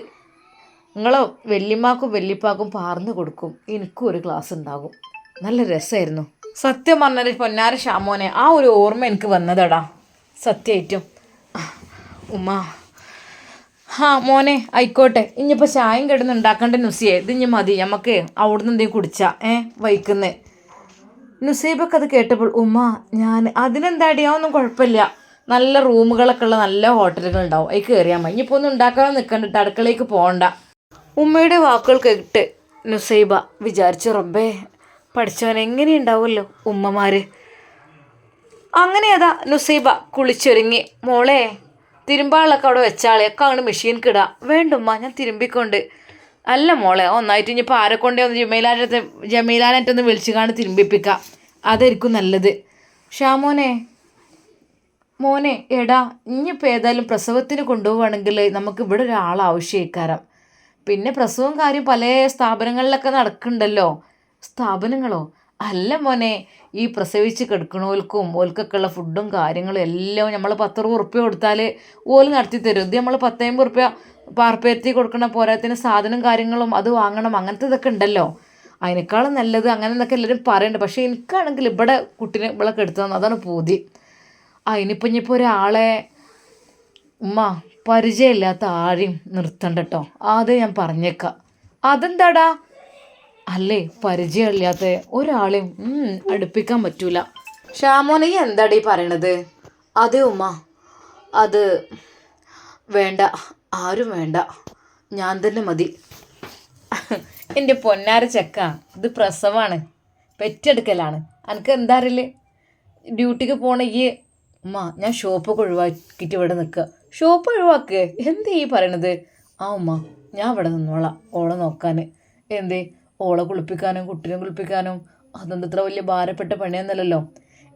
നിങ്ങളെ വല്യമ്മാക്കും വല്യപ്പാക്കും പാർന്നു കൊടുക്കും, എനിക്കും ഒരു ഗ്ലാസ് ഉണ്ടാകും. നല്ല രസമായിരുന്നു. സത്യം പറഞ്ഞാൽ പൊന്നാര ഷാമോനെ ആ ഒരു ഓർമ്മ എനിക്ക് വന്നതടാ സത്യമായിട്ടും. ഉമ്മ മോനെ ആയിക്കോട്ടെ, ഇനിയിപ്പോൾ ചായയും കിടന്ന് ഉണ്ടാക്കേണ്ട നുസിയെ, ഇത് ഇനി മതി നമുക്ക് അവിടുന്ന് എന്തെങ്കിലും കുടിച്ചാ വൈക്കുന്നേ. നുസൈബൊക്കെ അത് കേട്ടപ്പോൾ ഞാൻ അതിനെന്താടി, അതൊന്നും കുഴപ്പമില്ല, നല്ല റൂമുകളൊക്കെ ഉള്ള നല്ല ഹോട്ടലുകൾ ഉണ്ടാവും, അതിൽ കയറിയാൽ മതി, ഇനിയിപ്പോൾ ഒന്നും ഉണ്ടാക്കാതെ നിൽക്കണ്ടിട്ട് അടുക്കളയ്ക്ക് പോകണ്ട. ഉമ്മയുടെ വാക്കുകൾ കേട്ട് നുസൈബ വിചാരിച്ചു, റബ്ബേ പഠിച്ചവൻ എങ്ങനെയുണ്ടാവുമല്ലോ ഉമ്മമാർ. അങ്ങനെ അതാ നുസൈബ കുളിച്ചൊരുങ്ങി. മോളെ തിരുമ്പാളൊക്കെ അവിടെ വെച്ചാളെ ഒക്കെ അങ്ങോട്ട് മെഷീൻക്ക് ഇടാം. വേണ്ടുമ്മ ഞാൻ തിരുമ്പിക്കൊണ്ട്. അല്ല മോളെ ഒന്നായിട്ട് ഇനിയിപ്പോൾ ആരെക്കൊണ്ടേ ഒന്ന് ജമീലാനായിട്ടൊന്ന് വിളിച്ചു കാണി തിരുമ്പിപ്പിക്കാം, അതായിരിക്കും നല്ലത്. ഷാമോനെ മോനെ എടാ ഇനിയിപ്പോൾ ഏതായാലും പ്രസവത്തിന് കൊണ്ടുപോവുകയാണെങ്കിൽ നമുക്ക് ഇവിടെ ഒരാളാവശ്യക്കാരം. പിന്നെ പ്രസവം കാര്യം പല സ്ഥാപനങ്ങളിലൊക്കെ നടക്കുന്നുണ്ടല്ലോ. സ്ഥാപനങ്ങളോ? അല്ല മോനെ, ഈ പ്രസവിച്ച് കിടക്കണോൽക്കും ഓൽക്കൊക്കെ ഉള്ള ഫുഡും കാര്യങ്ങളും എല്ലാം നമ്മൾ 10-60 ഉറുപ്പ്യ കൊടുത്താൽ ഓല് നടത്തി തരും. ഇത് നമ്മൾ 10-50 ഉറുപ്പ്യ പാർപ്പേരത്തി കൊടുക്കണ പോരാത്തിന് സാധനം കാര്യങ്ങളും അത് വാങ്ങണം, അങ്ങനത്തെ ഇതൊക്കെ ഉണ്ടല്ലോ. അതിനേക്കാളും നല്ലത് അങ്ങനെ എന്നൊക്കെ എല്ലാവരും പറയുന്നുണ്ട്. പക്ഷേ എനിക്കാണെങ്കിൽ ഇവിടെ കുട്ടീനെ ഇവളൊക്കെ എടുത്തു തന്നു, അതാണ് പൂതി. അതിനിപ്പോൾ ഇനിയിപ്പോൾ ഒരാളെ പരിചയമില്ലാത്ത ആരെയും നിർത്തണ്ട കേട്ടോ, അത് ഞാൻ പറഞ്ഞേക്കാം. അതെന്താടാ? അല്ലേ പരിചയമില്ലാത്ത ഒരാളെയും അടുപ്പിക്കാൻ പറ്റൂല. ഷാമോനെ എന്താടീ പറയണത്? അതെ അത് വേണ്ട, ആരും വേണ്ട, ഞാൻ തന്നെ മതി. എൻ്റെ പൊന്നാര ചെക്ക, ഇത് പ്രസവമാണ്, പെറ്റെടുക്കലാണ്. എനിക്ക് എന്താ അറിയില്ലേ, ഡ്യൂട്ടിക്ക് പോണ ഈ ഞാൻ ഷോപ്പൊക്കെ ഒഴിവാക്കിയിട്ട് ഇവിടെ നിൽക്കുക. ഷോപ്പ് ഒഴിവാക്കുക എന്തേ ഈ പറയണത്? ഞാൻ ഇവിടെ നിന്നോളാം ഓളെ നോക്കാൻ. എന്തേ ഓളെ കുളിപ്പിക്കാനും കുട്ടീനെ കുളിപ്പിക്കാനും അതൊന്നും ഇത്ര വലിയ ഭാരപ്പെട്ട പണിയൊന്നുമല്ലല്ലോ.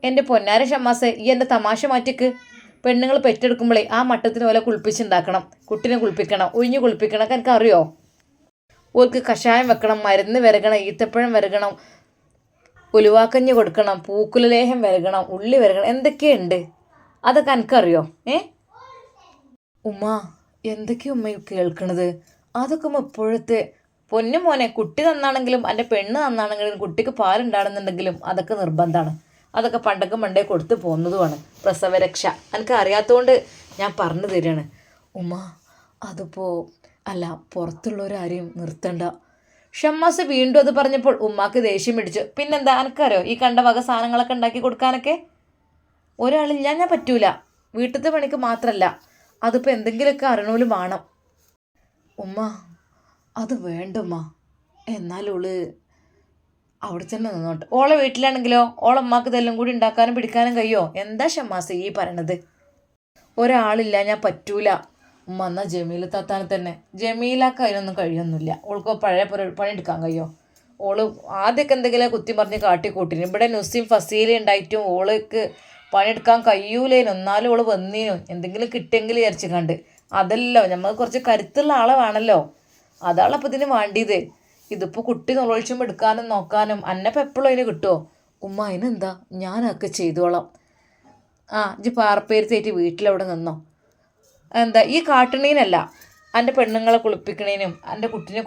എൻ്റെ പൊന്നാര ഷമ്മാസെ, ഈ എൻ്റെ തമാശ മാറ്റിക്ക്. പെണ്ണുങ്ങൾ പെറ്റെടുക്കുമ്പോഴേ ആ മട്ടത്തിന് പോലെ കുളിപ്പിച്ചുണ്ടാക്കണം, കുട്ടീനെ കുളിപ്പിക്കണം, ഒഴിഞ്ഞ് കുളിപ്പിക്കണം. എനിക്ക് അറിയോ? ഓൾക്ക് കഷായം വെക്കണം, മരുന്ന് വിരകണം, ഈത്തപ്പഴം വിരകണം, ഉലുവാക്കഞ്ഞ് കൊടുക്കണം, പൂക്കുലലേഹം വിരകണം, ഉള്ളി വിരകണം, എന്തൊക്കെയുണ്ട് അതൊക്കെ എനിക്കറിയോ? എന്തൊക്കെയാ ഉമ്മ കേൾക്കണത്? അതൊക്കെ ഇപ്പോഴത്തെ പൊന്നു മോനെ, കുട്ടി നന്നാണെങ്കിലും എൻ്റെ പെണ്ണ് നന്നാണെങ്കിലും കുട്ടിക്ക് പാലുണ്ടാണെന്നുണ്ടെങ്കിലും അതൊക്കെ നിർബന്ധമാണ്. അതൊക്കെ പണ്ടേ കൊടുത്തു പോകുന്നതുമാണ് പ്രസവരക്ഷ. എനിക്ക് അറിയാത്തതുകൊണ്ട് ഞാൻ പറഞ്ഞു തരികയാണ്. അതിപ്പോൾ അല്ല, പുറത്തുള്ളവരാരെയും നിർത്തണ്ട. ഷമ്മാസ് വീണ്ടും അത് പറഞ്ഞപ്പോൾ ഉമ്മാക്ക് ദേഷ്യം പിടിച്ചു. പിന്നെന്താ, എനിക്കറിയോ ഈ കണ്ട വക സാധനങ്ങളൊക്കെ ഉണ്ടാക്കി കൊടുക്കാനൊക്കെ? ഒരാളില്ല, ഞാൻ പറ്റൂല. വീട്ടിലത്തെ പണിക്ക് മാത്രമല്ല, അതിപ്പോൾ എന്തെങ്കിലുമൊക്കെ അറിയണോലും വേണം. അത് വേണ്ട എന്നാലോള് അവിടെ തന്നെ നിന്നോട്ടെ. ഓളെ വീട്ടിലാണെങ്കിലോ ഓളമ്മക്ക് ഇതെല്ലാം കൂടി ഉണ്ടാക്കാനും പിടിക്കാനും കഴിയോ? എന്താ ഷമ്മാസ് ഈ പറയണത്? ഒരാളില്ല, ഞാൻ പറ്റൂല. എന്നാൽ ജമീല താത്താനെ തന്നെ. ജമീലാക്ക് അതിനൊന്നും കഴിയൊന്നുമില്ല. ഓൾക്ക് പഴയ പണിയെടുക്കാൻ കഴിയോ? ഓള് ആദ്യമൊക്കെ എന്തെങ്കിലും കുത്തി പറഞ്ഞ് കാട്ടിക്കൂട്ടിന്. ഇവിടെ നുസിയും ഫസീല ഉണ്ടായിട്ടും ഓൾക്ക് പണിയെടുക്കാൻ കഴിയൂലേനു. എന്നാലും ഓള് വന്നീനു, എന്തെങ്കിലും കിട്ടിയെങ്കിൽ വിചാരിച്ചു കണ്ട്. അതല്ലോ നമ്മൾ കുറച്ച് കരുത്തുള്ള ആളെ വേണമല്ലോ, അതാണ് അപ്പം ഇതിന് വേണ്ടിയത്. ഇതിപ്പോൾ കുട്ടി നുളൊഴിച്ചുമ്പോൾ എടുക്കാനും നോക്കാനും അന്നപ്പം എപ്പോഴും അതിന് കിട്ടുമോ? അതിനെന്താ, ഞാനൊക്കെ ചെയ്തോളാം. ഇജ്ജ് പാർപ്പേരത്തേറ്റ് വീട്ടിലവിടെ നിന്നോ. എന്താ ഈ കാട്ടണീനല്ല, എൻ്റെ പെണ്ണുങ്ങളെ കുളിപ്പിക്കണേനും എൻ്റെ കുട്ടീനെ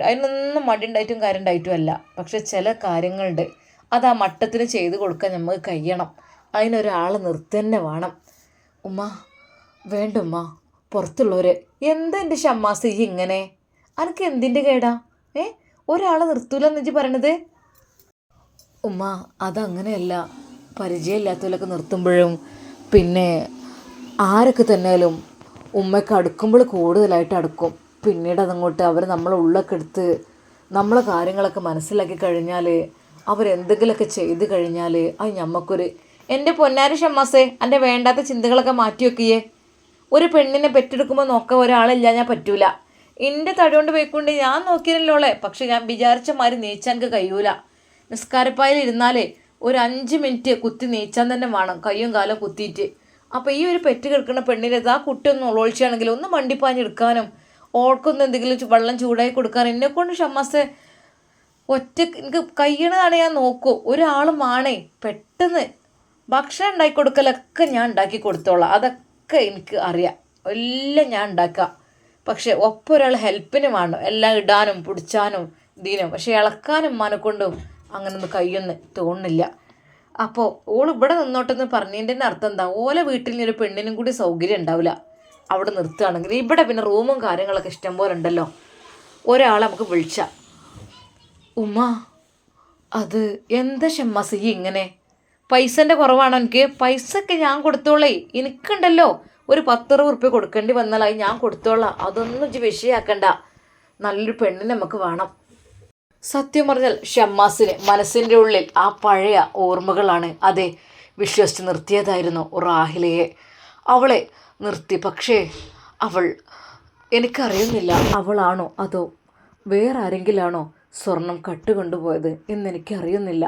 അതിനൊന്നും മടി ഉണ്ടായിട്ടും കാര്യം ഉണ്ടായിട്ടും അല്ല. പക്ഷെ ചില കാര്യങ്ങളുണ്ട്, അത് ആ മട്ടത്തിന് ചെയ്ത് കൊടുക്കാൻ നമുക്ക് കഴിയണം. അതിനൊരാൾ നിർത്തന്നെ വേണം. വേണ്ട പുറത്തുള്ളവരെ. എന്താ എൻ്റെ ഷമ്മാസ് ഈ ഇങ്ങനെ? അനക്ക് എന്തിൻ്റെ കേടാ? ഒരാളെ നിർത്തൂലെന്ന് വെച്ച് പറയണത്? അതങ്ങനെയല്ല, പരിചയമില്ലാത്തവരൊക്കെ നിർത്തുമ്പോഴും പിന്നെ ആരൊക്കെ തന്നെയാലും ഉമ്മയ്ക്ക് അടുക്കുമ്പോൾ കൂടുതലായിട്ട് അടുക്കും. പിന്നീട് അതങ്ങോട്ട് അവർ നമ്മളെ ഉള്ളൊക്കെ എടുത്ത് നമ്മളെ കാര്യങ്ങളൊക്കെ മനസ്സിലാക്കി കഴിഞ്ഞാൽ അവരെന്തെങ്കിലുമൊക്കെ ചെയ്ത് കഴിഞ്ഞാൽ അത് ഞമ്മക്കൊരു എൻ്റെ പൊന്നാരി ഷമ്മാസേ എൻ്റെ വേണ്ടാത്ത ചിന്തകളൊക്കെ മാറ്റി വെക്കിയേ. ഒരു പെണ്ണിനെ പെറ്റെടുക്കുമ്പോൾ നോക്കാൻ ഒരാളില്ല, ഞാൻ പറ്റൂല. എൻ്റെ തടി കൊണ്ട് പോയിക്കൊണ്ട് ഞാൻ നോക്കിയിരുന്നല്ലോളെ, പക്ഷെ ഞാൻ വിചാരിച്ച മാതിരി നീച്ചാൻ എനിക്ക് കഴിയൂല. നിസ്കാരപ്പായിൽ ഇരുന്നാലേ ഒരു 5 മിനിറ്റ് കുത്തി നീച്ചാൻ തന്നെ വേണം, കയ്യും കാലം കുത്തിയിട്ട്. അപ്പോൾ ഈ ഒരു പെറ്റ് കിടക്കുന്ന പെണ്ണിൻ്റെ ആ കുട്ടി ഒന്ന് ഒളിച്ചാണെങ്കിൽ ഒന്ന് മണ്ടിപ്പാഞ്ഞെടുക്കാനും ഓൾക്കൊന്നും എന്തെങ്കിലും വെള്ളം ചൂടായി കൊടുക്കാനും എന്നെക്കൊണ്ട് ഷമ്മാസെ ഒറ്റ എനിക്ക് കഴിയണതാണ് ഞാൻ നോക്കൂ. ഒരാളും ആണേ പെട്ടെന്ന് ഭക്ഷണം ഉണ്ടാക്കി കൊടുക്കലൊക്കെ ഞാൻ ഉണ്ടാക്കി കൊടുത്തോളാം, അതൊക്കെ എനിക്ക് അറിയാം, എല്ലാം ഞാൻ ഉണ്ടാക്കാം. പക്ഷെ ഒപ്പം ഒരാൾ ഹെൽപ്പിന് വേണം, എല്ലാം ഇടാനും പിടിച്ചാനും ഇതിനും. പക്ഷെ ഇളക്കാനും മനക്കൊണ്ടും അങ്ങനൊന്നും കയ്യൊന്നും തോന്നുന്നില്ല. അപ്പോൾ ഓൾ ഇവിടെ നിന്നോട്ടെന്ന് പറഞ്ഞതിൻ്റെ അർത്ഥം എന്താ, ഓലെ വീട്ടിൽ നിന്ന് ഒരു പെണ്ണിനും കൂടി സൗകര്യം ഉണ്ടാവില്ല അവിടെ നിർത്തുകയാണെങ്കിൽ. ഇവിടെ പിന്നെ റൂമും കാര്യങ്ങളൊക്കെ ഇഷ്ടം പോലെ ഉണ്ടല്ലോ. ഒരാളെ നമുക്ക് വിളിച്ച ഉമ്മ അത് എന്താ ഷമ്മാസ് ഈ ഇങ്ങനെ, പൈസൻ്റെ കുറവാണോ എനിക്ക്? പൈസയൊക്കെ ഞാൻ കൊടുത്തോളേ, എനിക്കുണ്ടല്ലോ ഒരു 10-60 ഉറുപ്പ്യ കൊടുക്കേണ്ടി വന്നാലായി ഞാൻ കൊടുത്തോളാം, അതൊന്നും ഇജ്ജ് വിഷയാക്കണ്ട. നല്ലൊരു പെണ്ണിനെ നമുക്ക് വേണം. സത്യം പറഞ്ഞാൽ ഷമ്മാസിന് മനസ്സിൻ്റെ ഉള്ളിൽ ആ പഴയ ഓർമ്മകളാണ്. അതെ, വിശ്വസിച്ച് നിർത്തിയതായിരുന്നു റാഹിലയെ. അവളെ നിർത്തി. പക്ഷേ അവൾ, എനിക്കറിയുന്നില്ല അവളാണോ അതോ വേറെ ആരെങ്കിലാണോ സ്വർണം കട്ടുകൊണ്ടുപോയത് എന്നെനിക്കറിയുന്നില്ല.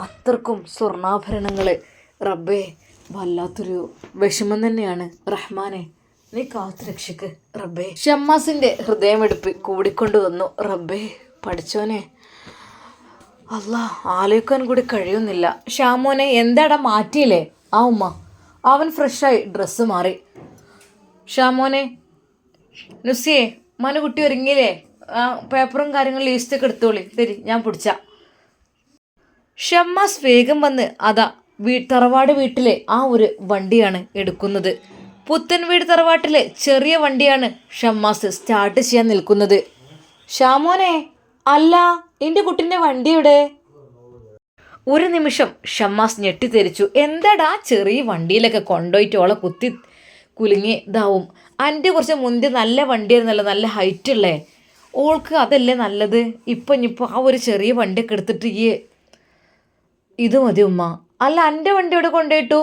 അത്രക്കും സ്വർണ്ണാഭരണങ്ങൾ. റബ്ബേ, വല്ലാത്തൊരു വിഷമം തന്നെയാണ്. റഹ്മാനെ, നീ കാത്തു രക്ഷിക്ക് റബ്ബേ. ഷമ്മാസിൻ്റെ ഹൃദയമെടുപ്പ് കൂടിക്കൊണ്ടുവന്നു. റബ്ബേ പഠിച്ചോനെ, അല്ലാ, ആലോചിക്കാൻ കൂടി കഴിയുന്നില്ല. ഷാമോനെ എന്താടാ മാറ്റിയില്ലേ? ആ ഉമ്മ. അവൻ ഫ്രഷായി ഡ്രസ്സ് മാറി. ഷാമോനെ, നുസിയെ, മനുകുട്ടി ഒരുങ്ങിയില്ലേ? ആ പേപ്പറും കാര്യങ്ങളും ലീസ്റ്റൊക്കെ എടുത്തോളി, തരി ഞാൻ പിടിച്ച. ഷമ്മാസ് വേഗം വന്ന് അതാ തറവാട് വീട്ടിലെ ആ ഒരു വണ്ടിയാണ് എടുക്കുന്നത്. പുത്തൻ വീട് തറവാട്ടിലെ ചെറിയ വണ്ടിയാണ് ഷമ്മാസ് സ്റ്റാർട്ട് ചെയ്യാൻ നിൽക്കുന്നത്. ഷാമോനെ, അല്ല എൻ്റെ കുട്ടിൻ്റെ വണ്ടിയുടെ. ഒരു നിമിഷം ഷമ്മാസ് ഞെട്ടിത്തെരിച്ചു. എന്താടാ ചെറിയ വണ്ടിയിലൊക്കെ കൊണ്ടുപോയിട്ട് ഓളെ കുത്തി കുലുങ്ങി ഇതാവും. എൻ്റെ കുറച്ച് മുന്തി നല്ല വണ്ടിയായിരുന്നല്ലോ, നല്ല ഹൈറ്റ് ഉള്ളേ. ഓൾക്ക് അതല്ലേ നല്ലത്. ഇനിയിപ്പോൾ ആ ഒരു ചെറിയ വണ്ടിയൊക്കെ എടുത്തിട്ട് ഇത് മതി ഉമ്മ. അല്ല, എൻ്റെ വണ്ടി എവിടെ കൊണ്ടുപോയിട്ടു?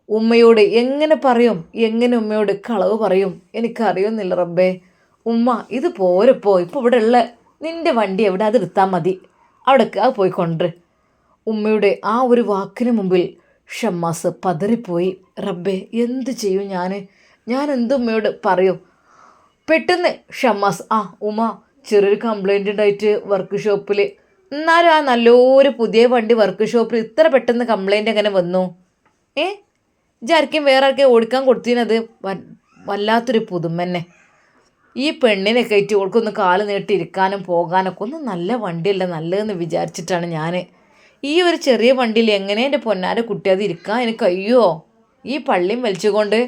ഉമ്മയോട് എങ്ങനെ പറയും, എങ്ങനെ ഉമ്മയോട് കളവ് പറയും എനിക്കറിയുന്നില്ല റബ്ബേ. ഉമ്മ ഇത് പോരപ്പോ, ഇപ്പോൾ ഇവിടെ ഉള്ള നിൻ്റെ വണ്ടി എവിടെ, അത് എടുത്താൽ മതി, അവിടേക്ക് അത് പോയി കൊണ്ടുവര്. ഉമ്മയുടെ ആ ഒരു വാക്കിന് മുമ്പിൽ ഷമ്മാസ് പതറിപ്പോയി. റബ്ബേ, എന്ത് ചെയ്യും ഞാൻ എന്ത് ഉമ്മയോട് പറയും? പെട്ടെന്ന് ഷമ്മാസ്, ആ ഉമ്മ ചെറിയൊരു കംപ്ലൈൻറ്റ് ഉണ്ടായിട്ട് വർക്ക് ഷോപ്പിൽ. എന്നാലും ആ നല്ലൊരു പുതിയ വണ്ടി വർക്ക് ഷോപ്പിൽ ഇത്ര പെട്ടെന്ന് കംപ്ലൈൻറ്റ് എങ്ങനെ വന്നു? ഇജാർക്കും വേറെ ആർക്കും ഓടിക്കാൻ കൊടുത്തതിനത് വല്ലാത്തൊരു പുതുമന്നെ. ഈ പെണ്ണിനൊക്കെ ആയിട്ട് ഓൾക്കൊന്ന് കാല് നീട്ടിയിരിക്കാനും പോകാനൊക്കെ ഒന്ന് നല്ല വണ്ടിയല്ല നല്ലതെന്ന് വിചാരിച്ചിട്ടാണ് ഞാൻ. ഈ ഒരു ചെറിയ വണ്ടിയിൽ എങ്ങനെ എൻ്റെ പൊന്നാരെ കുട്ടി അത് ഇരിക്കാൻ എനിക്ക് കഴിയുമോ? ഈ പള്ളിയും വലിച്ചുകൊണ്ട്.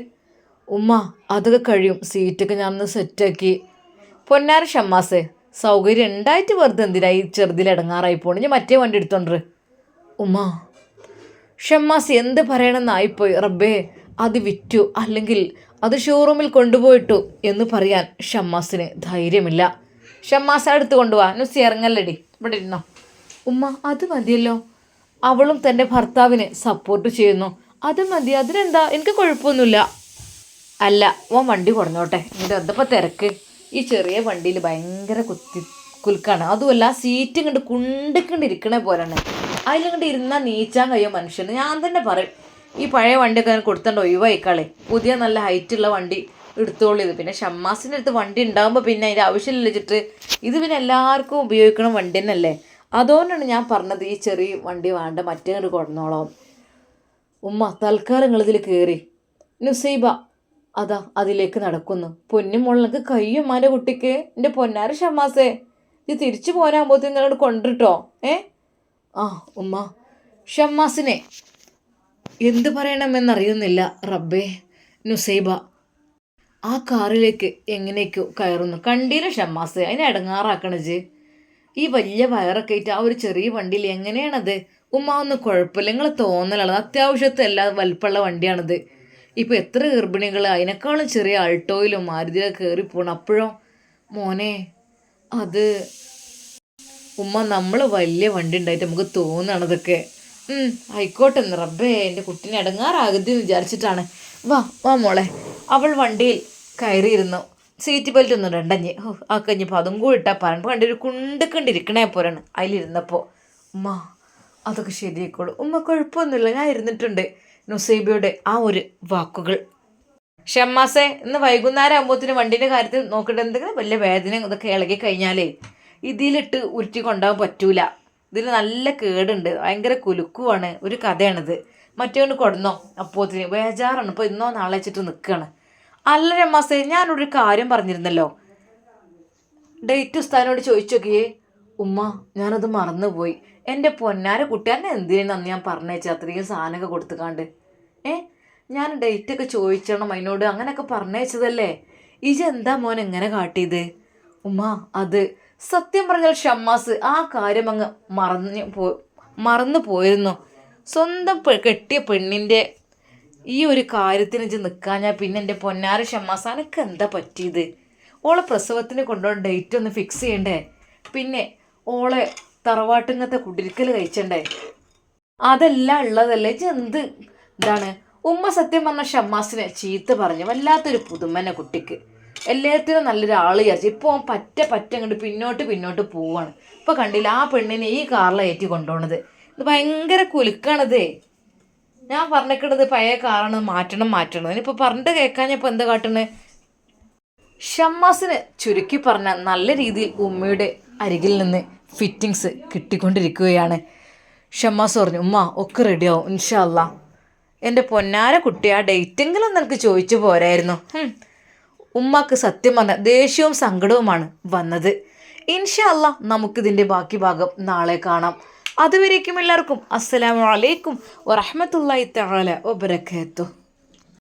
ഉമ്മ അതൊക്കെ കഴിയും, സീറ്റൊക്കെ ഞാനൊന്ന് സെറ്റാക്കി. പൊന്നാര ഷമ്മാസേ, സൗകര്യം ഉണ്ടായിട്ട് വെറുതെ എന്തിനാ ഈ ചെറുതിൽ ഇടങ്ങാറായി പോണു? ഞാൻ മറ്റേ വണ്ടി എടുത്തോണ്ട്. ഉമ്മ, ഷമ്മാസ് എന്ത് പറയണമെന്നായിപ്പോയി. റബ്ബേ, അത് വിറ്റു അല്ലെങ്കിൽ അത് ഷോറൂമിൽ കൊണ്ടുപോയിട്ടു എന്ന് പറയാൻ ഷമ്മാസിന് ധൈര്യമില്ല. ഷമ്മാസ് അടുത്ത് കൊണ്ടുപോവാ. നുസി ഇറങ്ങല്ലടി, ഇവിടെ ഇരുന്നോ. ഉമ്മ അത് മതിയല്ലോ, അവളും തൻ്റെ ഭർത്താവിനെ സപ്പോർട്ട് ചെയ്യുന്നു, അത് മതി, അതിനെന്താ, എനിക്ക് കുഴപ്പമൊന്നുമില്ല. അല്ല, ഓൻ വണ്ടി കുറഞ്ഞോട്ടെ, എന്നിട്ട് എന്തപ്പോൾ തിരക്ക്? ഈ ചെറിയ വണ്ടിയിൽ ഭയങ്കര കുലുക്കാണ്. അതുമല്ല സീറ്റ് ഇങ്ങോട്ട് കുണ്ടിക്കണ്ടിരിക്കണേ പോലെയാണ്. അതിലിങ്ങോട്ട് ഇരുന്നാൽ നീച്ചാൻ കഴിയും മനുഷ്യന്. ഞാൻ തന്നെ പറയും, ഈ പഴയ വണ്ടിയൊക്കെ ഞാൻ കൊടുത്തോണ്ട് ഒഴിവായിക്കാളെ, പുതിയ നല്ല ഹൈറ്റുള്ള വണ്ടി എടുത്തോളിയത്. പിന്നെ ഷമ്മാസിൻ്റെ അടുത്ത് വണ്ടി ഉണ്ടാകുമ്പോൾ പിന്നെ അതിൻ്റെ ആവശ്യമില്ല വെച്ചിട്ട് ഇത് പിന്നെ എല്ലാവർക്കും ഉപയോഗിക്കണം വണ്ടി തന്നെയല്ലേ. അതുകൊണ്ടാണ് ഞാൻ പറഞ്ഞത് ഈ ചെറിയ വണ്ടി വേണ്ട, മറ്റേ കണ്ട് കൊടുന്നോളാം. ഉമ്മ തൽക്കാലം നിങ്ങളിതിൽ കയറി. നുസൈബ അതാ അതിലേക്ക് നടക്കുന്നു. പൊന്നുമോളക്ക് കയ്യും എൻ്റെ കുട്ടിക്ക്. എൻ്റെ പൊന്നാര ഷമ്മാസേ, ഇത് തിരിച്ചു പോരാകുമ്പോഴത്തേക്കും നിങ്ങളോട് കൊണ്ടിട്ടോ. ആ ഉമ്മ. ഷമ്മാസിനെ എന്ത് പറയണമെന്നറിയുന്നില്ല. റബ്ബേ. നുസൈബ ആ കാറിലേക്ക് എങ്ങനെയൊക്കെയോ കയറുന്നു. കണ്ടീല ഷമ്മാസ്, അതിനെ ഇടങ്ങാറാക്കണജ്. ഈ വലിയ വയറൊക്കെ ആയിട്ട് ആ ഒരു ചെറിയ വണ്ടിയിൽ എങ്ങനെയാണത്? ഉമ്മ ഒന്നും കുഴപ്പമില്ല, നിങ്ങൾ തോന്നലാണ്, അത്യാവശ്യത്തെ എല്ലാ വലിപ്പമുള്ള വണ്ടിയാണിത്. ഇപ്പോൾ എത്ര ഗർഭിണികൾ അതിനേക്കാളും ചെറിയ ആൾട്ടോയിലും മാരുതിയിലൊക്കെ കയറിപ്പോണം. അപ്പോഴോ മോനെ അത് ഉമ്മ നമ്മൾ വലിയ വണ്ടി ഉണ്ടായിട്ട് നമുക്ക് തോന്നണതൊക്കെ. ആയിക്കോട്ടെ എന്ന് റബ്ബേ, എൻ്റെ കുട്ടീനെ ഇടങ്ങാറാകരുതെന്ന് വിചാരിച്ചിട്ടാണ്. വാ വാ മോളെ. അവൾ വണ്ടിയിൽ കയറിയിരുന്നു. സീറ്റ് ബെൽറ്റ് ഒന്നും ഇടണ്ടഞ്ഞ്. ആ കഴിഞ്ഞപ്പോൾ അതും കൂടി ഇട്ടാൽ പറയുമ്പോൾ കണ്ടി ഒരു കുണ്ടിക്കണ്ടിരിക്കണേ പോരാണ് അതിലിരുന്നപ്പോൾ. ഉമ്മ അതൊക്കെ ശരിയായിക്കോളൂ ഉമ്മ, കുഴപ്പമൊന്നുമില്ല, ഞാൻ ഇരുന്നിട്ടുണ്ട്. നുസൈബയുടെ ആ ഒരു വാക്കുകൾ. ഷമ്മാസെ, ഇന്ന് വൈകുന്നേരം ആകുമ്പോഴത്തേന് വണ്ടീൻ്റെ കാര്യത്തിൽ നോക്കട്ടെ. എന്തെങ്കിലും വലിയ വേദന ഇതൊക്കെ ഇളകി കഴിഞ്ഞാലേ ഇതിലിട്ട് ഉരുട്ടി കൊണ്ടുപോകാൻ പറ്റൂല. ഇതിൽ നല്ല കേടുണ്ട്, ഭയങ്കര കുലുക്കുവാണ്, ഒരു കഥയാണിത്. മറ്റേകൊണ്ട് കൊടുന്നോ അപ്പോത്തിന് ബേജാറാണ്. ഇപ്പോൾ ഇന്നോ നാളെ വെച്ചിട്ട് നിൽക്കുകയാണ്. അല്ല രമ്മാസേ, ഞാനൊരു കാര്യം പറഞ്ഞിരുന്നല്ലോ, ഡേറ്റ് ഉസ്താദിനോട് ചോദിച്ചു നോക്കിയേ. ഉമ്മ ഞാനത് മറന്നുപോയി. എൻ്റെ പൊന്നാര കുട്ടിയാരനെ എന്തിനാന്ന് ഞാൻ പറഞ്ഞേച്ചാൽ അത്രയും സാധനമൊക്കെ കൊടുത്തുക്കാണ്ട്. ഞാൻ ഡേറ്റൊക്കെ ചോദിച്ചണം അതിനോട്, അങ്ങനെയൊക്കെ പറഞ്ഞേച്ചതല്ലേ. ഇജെന്താ മോൻ എങ്ങനെ കാട്ടിയത്? ഉമ്മ അത് സത്യം പറഞ്ഞാൽ ഷമ്മാസ് ആ കാര്യം അങ്ങ് മറന്നു പോയിരുന്നു. സ്വന്തം കെട്ടിയ പെണ്ണിൻ്റെ ഈ ഒരു കാര്യത്തിന് ഇജ് നിൽക്കാഞ്ഞാൽ പിന്നെ എൻ്റെ പൊന്നാര ഷമ്മാസ് അനക്ക് എന്താ പറ്റിയത്? ഓളെ പ്രസവത്തിന് കൊണ്ടുപോകാൻ ഡേറ്റ് ഒന്ന് ഫിക്സ് ചെയ്യണ്ടേ? പിന്നെ ഓളെ തറവാട്ടിങ്ങത്തെ കുടിരിക്കൽ കഴിച്ചണ്ടേ? അതെല്ലാം ഉള്ളതല്ലേ. ഇജ് എന്ത് ഇതാണ് ഉമ്മ? സത്യം പറഞ്ഞ ഷമ്മാസിനെ ചീത്ത പറഞ്ഞു. വല്ലാത്തൊരു പുതുമനെ കുട്ടിക്ക്. എല്ലാത്തിനും നല്ലൊരാൾ വിചാരിച്ചു. ഇപ്പോൾ അവൻ പറ്റ അങ്ങോട്ട് പിന്നോട്ട് പോവാണ്. ഇപ്പോൾ കണ്ടില്ല ആ പെണ്ണിനെ ഈ കാറിലാണ് ഏറ്റി കൊണ്ടുപോകണത്. ഇത് ഭയങ്കര കുലുക്കാണതേ. ഞാൻ പറഞ്ഞിക്കണത് പഴയ കാറാണ്, മാറ്റണം. ഇനിയിപ്പോൾ പറഞ്ഞിട്ട് കേൾക്കാഞ്ഞപ്പോൾ എന്താ കാട്ടണേ? ഷമ്മാസിന് ചുരുക്കി പറഞ്ഞ നല്ല രീതിയിൽ ഉമ്മയുടെ അരികിൽ നിന്ന് ഫിറ്റിങ്സ് കിട്ടിക്കൊണ്ടിരിക്കുകയാണ്. ഷമ്മാസ് പറഞ്ഞു, ഉമ്മ ഒക്കെ റെഡിയാവും ഇൻഷാ അല്ലാ. എൻ്റെ പൊന്നാര കുട്ടി, ആ ഡേറ്റെങ്കിലും നിനക്ക് ചോദിച്ചു പോരായിരുന്നു. ഉമ്മക്ക് സത്യം പറഞ്ഞ ദേഷ്യവും സങ്കടവുമാണ് വന്നത്. ഇൻഷാ അല്ലാ നമുക്കിതിൻ്റെ ബാക്കി ഭാഗം നാളെ കാണാം. അതുവരേക്കും എല്ലാവർക്കും അസ്സലാമു അലൈക്കും വറഹ്മത്തുള്ളാഹി തആല വബറകാതുഹു.